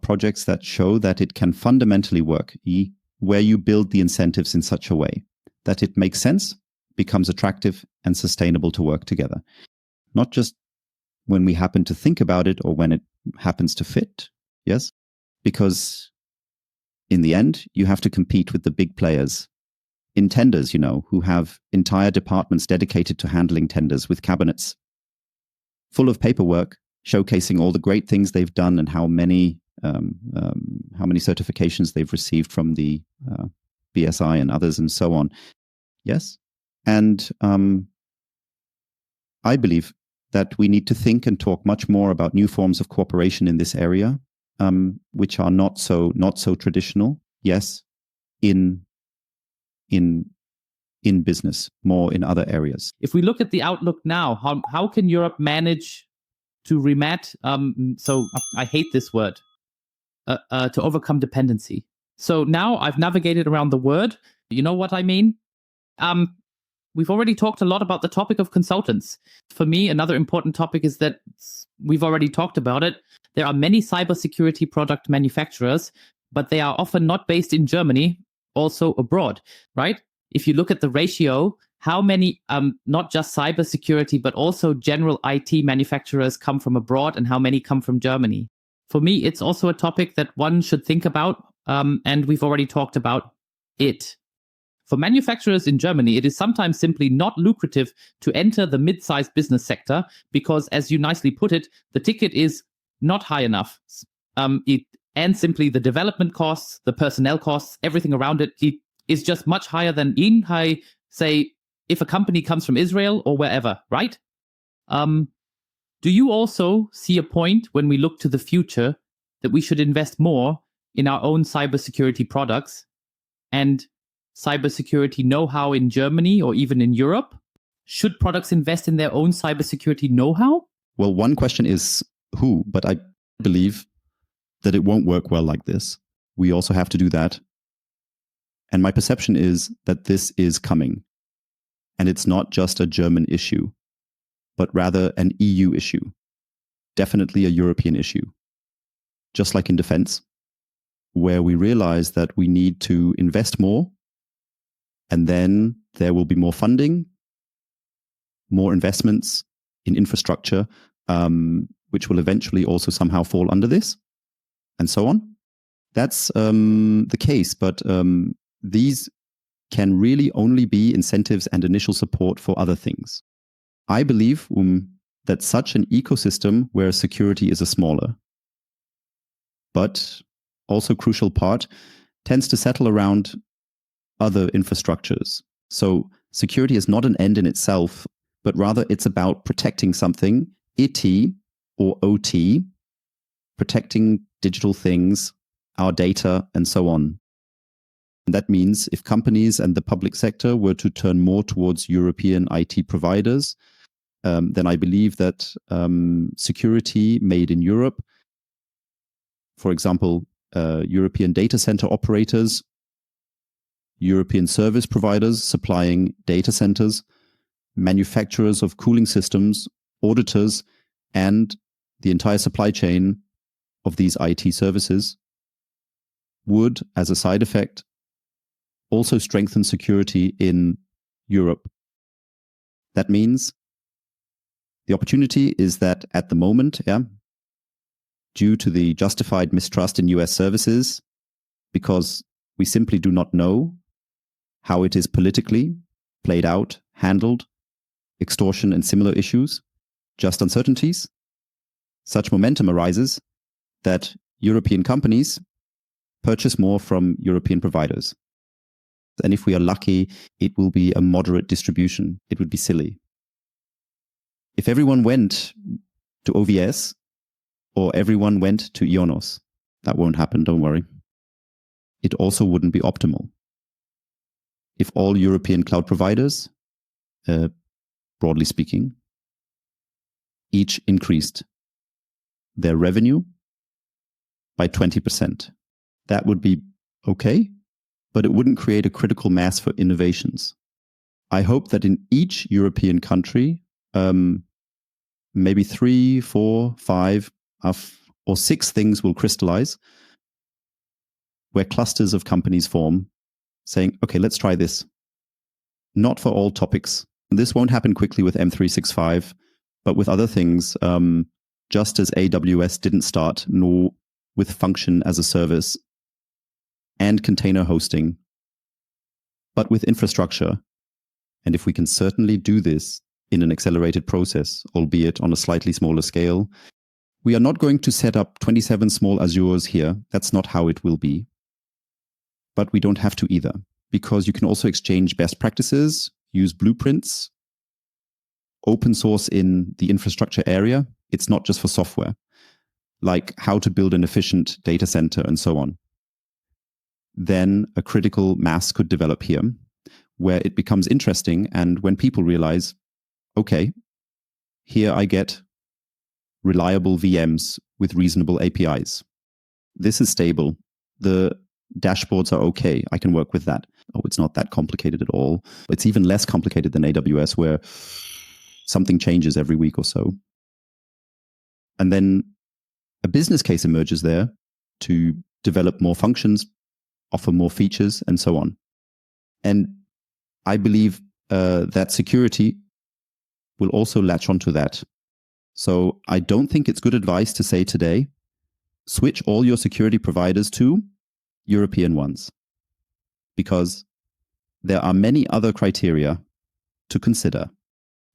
projects that show that it can fundamentally work, where you build the incentives in such a way that it makes sense, becomes attractive and sustainable to work together. Not just when we happen to think about it or when it happens to fit, yes? Because in the end, you have to compete with the big players in tenders, who have entire departments dedicated to handling tenders with cabinets full of paperwork, showcasing all the great things they've done and how many certifications they've received from the BSI and others and so on. Yes. And I believe that we need to think and talk much more about new forms of cooperation in this area, which are not so traditional. Yes, in business, more in other areas. If we look at the outlook now, how can Europe manage to remat? So I hate this word. To overcome dependency. So now I've navigated around the word. You know what I mean? we've already talked a lot about the topic of consultants. For me, another important topic is that we've already talked about it. There are many cybersecurity product manufacturers, but they are often not based in Germany, also abroad, right? If you look at the ratio, how many, not just cybersecurity, but also general IT manufacturers come from abroad and how many come from Germany? For me, it's also a topic that one should think about, and we've already talked about it. For manufacturers in Germany, it is sometimes simply not lucrative to enter the mid-sized business sector because, as you nicely put it, the ticket is not high enough. And simply the development costs, the personnel costs, everything around it is just much higher than in high, say, if a company comes from Israel or wherever, right? Do you also see a point when we look to the future that we should invest more in our own cybersecurity products and cybersecurity know-how in Germany or even in Europe? Should products invest in their own cybersecurity know-how? Well, one question is who, but I believe that it won't work well like this. We also have to do that. And my perception is that this is coming. And it's not just a German issue, but rather an EU issue. Definitely a European issue. Just like in defense, where we realize that we need to invest more, and then there will be more funding, more investments in infrastructure, which will eventually also somehow fall under this, and so on. That's the case, but these can really only be incentives and initial support for other things. I believe that such an ecosystem where security is a smaller, but also crucial part, tends to settle around other infrastructures. So security is not an end in itself, but rather it's about protecting something, IT or OT, protecting digital things, our data, and so on. And that means if companies and the public sector were to turn more towards European IT providers, then I believe that security made in Europe, for example, European data center operators, European service providers supplying data centers, manufacturers of cooling systems, auditors, and the entire supply chain of these IT services would, as a side effect, also strengthen security in Europe. That means the opportunity is that at the moment, due to the justified mistrust in US services, because we simply do not know how it is politically played out, handled, extortion and similar issues, just uncertainties, such momentum arises that European companies purchase more from European providers. And if we are lucky, it will be a moderate distribution. It would be silly. If everyone went to OVS or everyone went to Ionos, that won't happen, don't worry. It also wouldn't be optimal. If all European cloud providers, broadly speaking, each increased their revenue by 20%, that would be okay, but it wouldn't create a critical mass for innovations. I hope that in each European country, maybe 3, 4, 5, or 6 things will crystallize where clusters of companies form saying, okay, let's try this. Not for all topics. This won't happen quickly with M365, but with other things, just as AWS didn't start, nor with function as a service and container hosting, but with infrastructure. And if we can certainly do this in an accelerated process, albeit on a slightly smaller scale, we are not going to set up 27 small Azures here. That's not how it will be. But we don't have to either, because you can also exchange best practices, use blueprints, open source in the infrastructure area. It's not just for software, like how to build an efficient data center and so on. Then a critical mass could develop here, where it becomes interesting. And when people realize, okay, here I get reliable VMs with reasonable APIs. This is stable. The dashboards are okay. I can work with that. oh, it's not that complicated at all. It's even less complicated than AWS, where something changes every week or so. And then a business case emerges there to develop more functions, offer more features, and so on. And I believe that security will also latch onto that. So I don't think it's good advice to say today, switch all your security providers to European ones, because there are many other criteria to consider.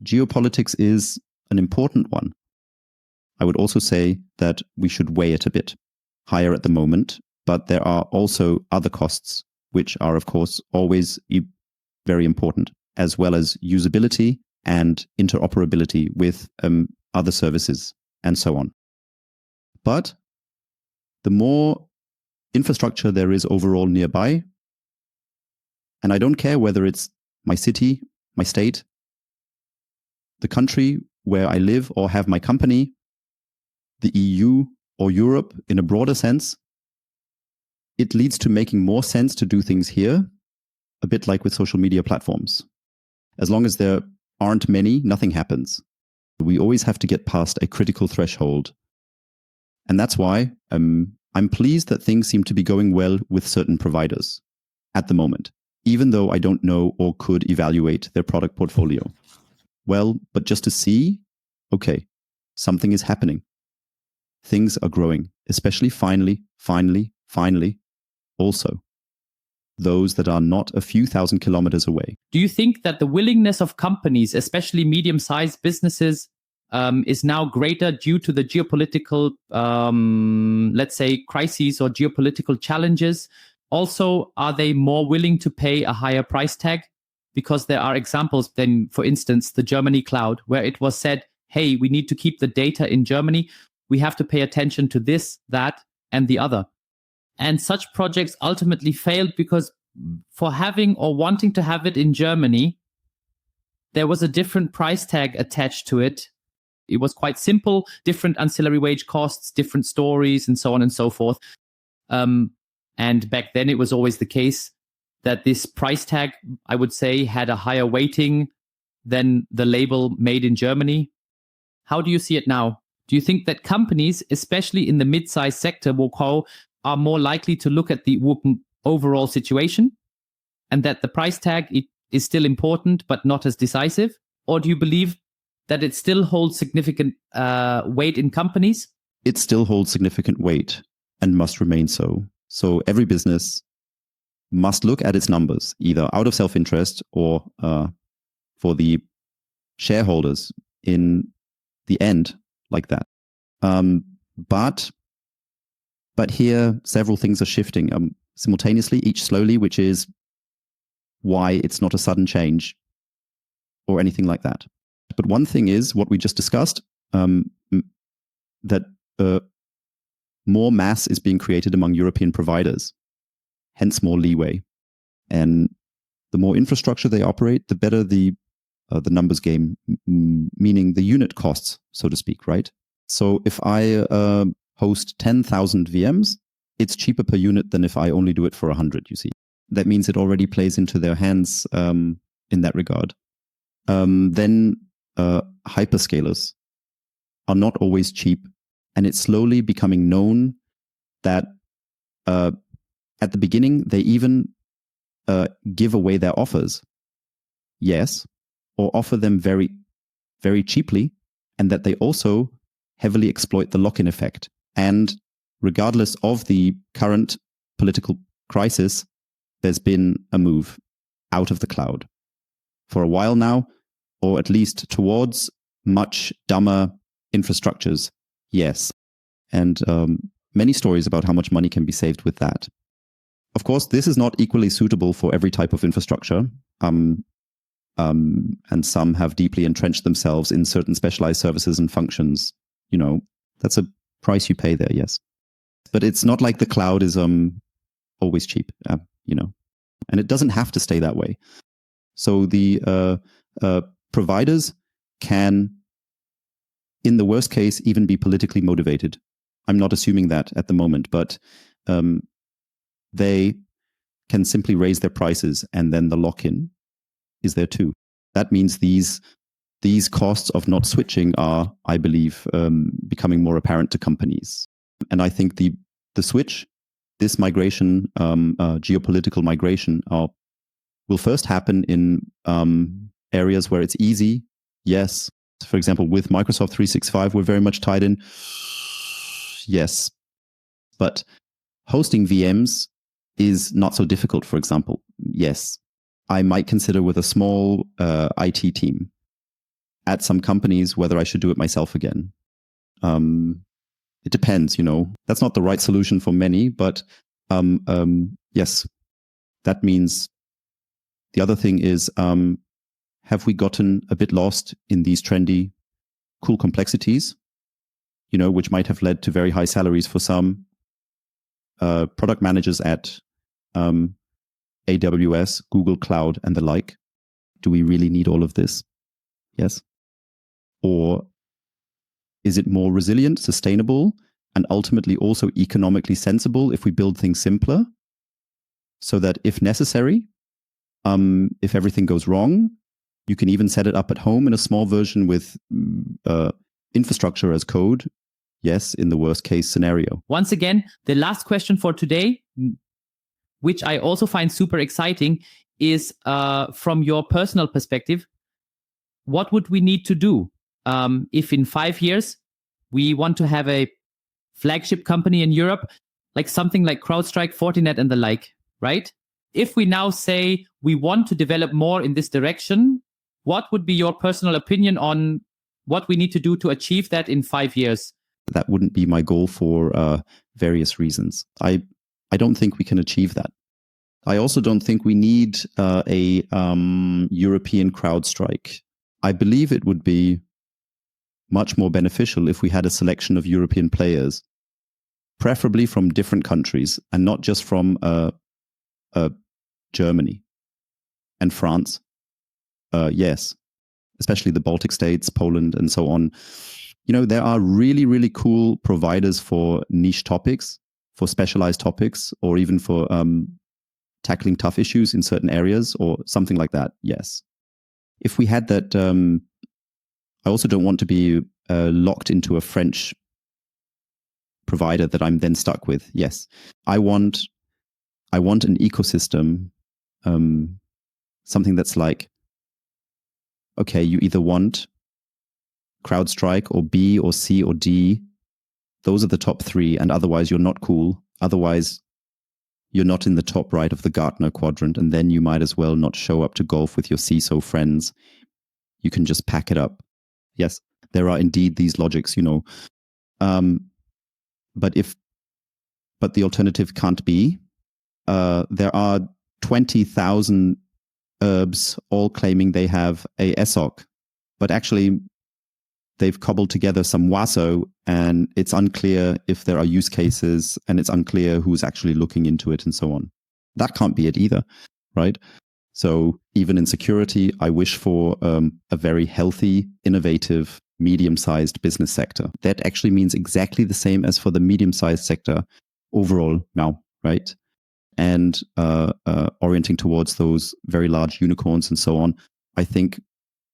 Geopolitics is an important one. I would also say that we should weigh it a bit higher at the moment, but there are also other costs, which are, of course, always very important, as well as usability and interoperability with other services and so on. But the more infrastructure there is overall nearby, and I don't care whether it's my city, my state, the country where I live or have my company, the EU or Europe in a broader sense, it leads to making more sense to do things here, a bit like with social media platforms. As long as there aren't many, nothing happens. We always have to get past a critical threshold. And that's why I'm pleased that things seem to be going well with certain providers at the moment, even though I don't know or could evaluate their product portfolio. Well, but just to see, okay, something is happening. Things are growing, especially finally, also those that are not a few thousand kilometers away. Do you think that the willingness of companies, especially medium-sized businesses, is now greater due to the geopolitical, let's say, crises or geopolitical challenges? Also, are they more willing to pay a higher price tag? Because there are examples, then, for instance, the Germany cloud, where it was said, hey, we need to keep the data in Germany. We have to pay attention to this, that, and the other. And such projects ultimately failed because for having or wanting to have it in Germany, there was a different price tag attached to it. It was quite simple, different ancillary wage costs, different stories, and so on and so forth. And back then, it was always the case that this price tag, I would say, had a higher weighting than the label made in Germany. How do you see it now? Do you think that companies, especially in the mid-sized sector, are more likely to look at the overall situation and that the price tag is still important but not as decisive? Or do you believe that it still holds significant weight in companies? It still holds significant weight and must remain so. So every business must look at its numbers, either out of self-interest or for the shareholders in the end, like that. But here, several things are shifting simultaneously, each slowly, which is why it's not a sudden change or anything like that. But one thing is what we just discussed, that more mass is being created among European providers, hence more leeway. And the more infrastructure they operate, the better the numbers game, meaning the unit costs, so to speak, right? So if I host 10,000 VMs, it's cheaper per unit than if I only do it for 100, you see. That means it already plays into their hands in that regard. Then hyperscalers are not always cheap, and it's slowly becoming known that at the beginning, they even give away their offers, yes, or offer them very, very cheaply, and that they also heavily exploit the lock-in effect. And regardless of the current political crisis, there's been a move out of the cloud for a while now, or at least towards much dumber infrastructures, yes. And many stories about how much money can be saved with that. Of course, this is not equally suitable for every type of infrastructure. And some have deeply entrenched themselves in certain specialized services and functions. You know, that's a price you pay there, yes. But it's not like the cloud is always cheap, and it doesn't have to stay that way. So the providers can, in the worst case, even be politically motivated. I'm not assuming that at the moment, but they can simply raise their prices, and then the lock-in is there too. That means these costs of not switching are, I believe, becoming more apparent to companies. And I think the switch, this migration, geopolitical migration, will first happen in areas where it's easy. Yes. For example, with Microsoft 365, we're very much tied in. Yes. But hosting VMs is not so difficult, for example. Yes. I might consider with a small IT team at some companies whether I should do it myself again. It depends, That's not the right solution for many, but yes, that means the other thing is, have we gotten a bit lost in these trendy, cool complexities, which might have led to very high salaries for some product managers at AWS, Google Cloud, and the like? Do we really need all of this? Yes. Or is it more resilient, sustainable, and ultimately also economically sensible if we build things simpler so that if necessary, if everything goes wrong, you can even set it up at home in a small version with infrastructure as code? Yes, in the worst case scenario. Once again, the last question for today, which I also find super exciting, is from your personal perspective, what would we need to do if in 5 years we want to have a flagship company in Europe, like something like CrowdStrike, Fortinet, and the like, right? If we now say we want to develop more in this direction, what would be your personal opinion on what we need to do to achieve that in 5 years? That wouldn't be my goal for various reasons. I don't think we can achieve that. I also don't think we need a European CrowdStrike. I believe it would be much more beneficial if we had a selection of European players, preferably from different countries and not just from Germany and France. Yes, especially the Baltic states, Poland, and so on. There are really, really cool providers for niche topics, for specialized topics, or even for tackling tough issues in certain areas or something like that. Yes. If we had that, I also don't want to be locked into a French provider that I'm then stuck with. Yes. I want an ecosystem, something that's like, okay, you either want CrowdStrike or B or C or D. Those are the top 3, and otherwise you're not cool. Otherwise, you're not in the top right of the Gartner quadrant, and then you might as well not show up to golf with your CISO friends. You can just pack it up. Yes, there are indeed these logics, but the alternative can't be. There are 20,000 herbs all claiming they have a SOC, but actually they've cobbled together some WASO, and it's unclear if there are use cases, and it's unclear who's actually looking into it and so on. That can't be it either, right? So even in security, I wish for a very healthy, innovative, medium-sized business sector. That actually means exactly the same as for the medium-sized sector overall now, right? And orienting towards those very large unicorns and so on, I think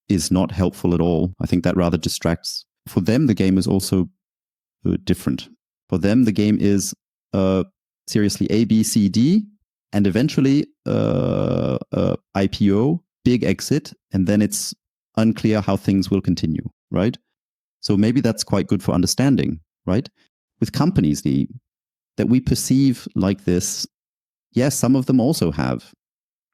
is not helpful at all. I think that rather distracts. For them, the game is also different. For them, the game is seriously A, B, C, D, and eventually IPO, big exit, and then it's unclear how things will continue, right? So maybe that's quite good for understanding, right? With companies that we perceive like this, yes, some of them also have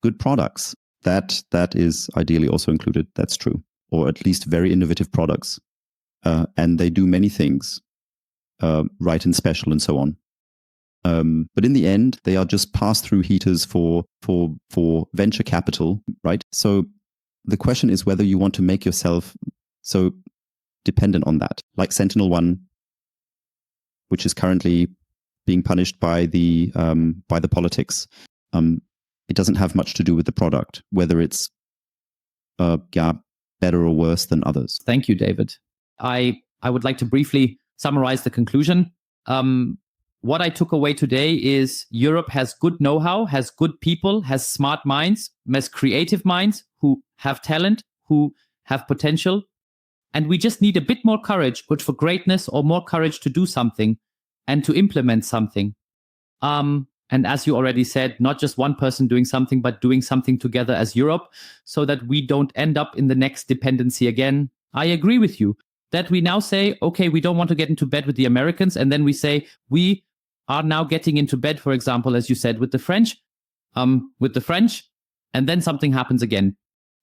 good products. That is ideally also included. That's true. Or at least very innovative products. And they do many things right and special and so on. But in the end, they are just pass-through heaters for venture capital, right? So the question is whether you want to make yourself so dependent on that. Like SentinelOne, which is currently being punished by the politics. It doesn't have much to do with the product, whether it's better or worse than others. Thank you, David. I would like to briefly summarize the conclusion. what I took away today is Europe has good know-how, has good people, has smart minds, has creative minds who have talent, who have potential. And we just need a bit more courage, good for greatness, or more courage to do something and to implement something. And as you already said, not just one person doing something, but doing something together as Europe so that we don't end up in the next dependency again. I agree with you that we now say, okay, we don't want to get into bed with the Americans. And then we say, we are now getting into bed, for example, as you said, with the French, and then something happens again.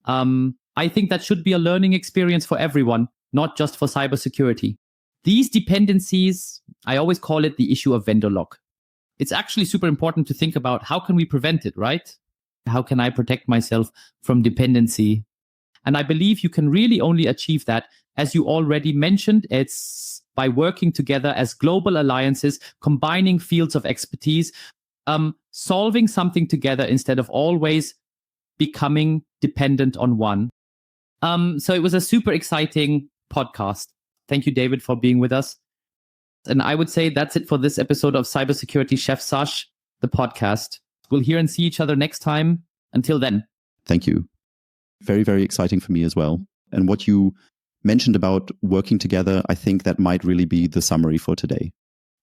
I think that should be a learning experience for everyone, not just for cybersecurity. These dependencies, I always call it the issue of vendor lock. It's actually super important to think about how can we prevent it, right? How can I protect myself from dependency? And I believe you can really only achieve that, as you already mentioned, it's by working together as global alliances, combining fields of expertise, solving something together instead of always becoming dependent on one. So it was a super exciting podcast. Thank you, David, for being with us. And I would say that's it for this episode of Cybersecurity Chefsache, the podcast. We'll hear and see each other next time. Until then. Thank you. Very, very exciting for me as well. And what you mentioned about working together, I think that might really be the summary for today.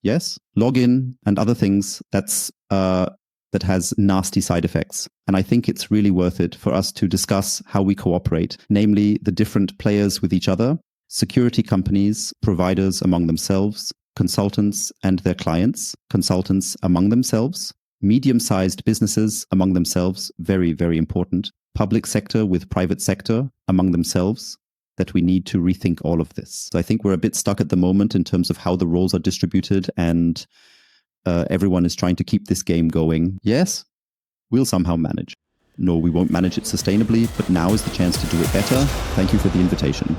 Yes, login and other things, that has nasty side effects. And I think it's really worth it for us to discuss how we cooperate, namely the different players with each other, security companies, providers among themselves, consultants and their clients, consultants among themselves, medium-sized businesses among themselves, very, very important, public sector with private sector among themselves, that we need to rethink all of this. So I think we're a bit stuck at the moment in terms of how the roles are distributed, and everyone is trying to keep this game going. Yes, we'll somehow manage. No, we won't manage it sustainably, but now is the chance to do it better. Thank you for the invitation.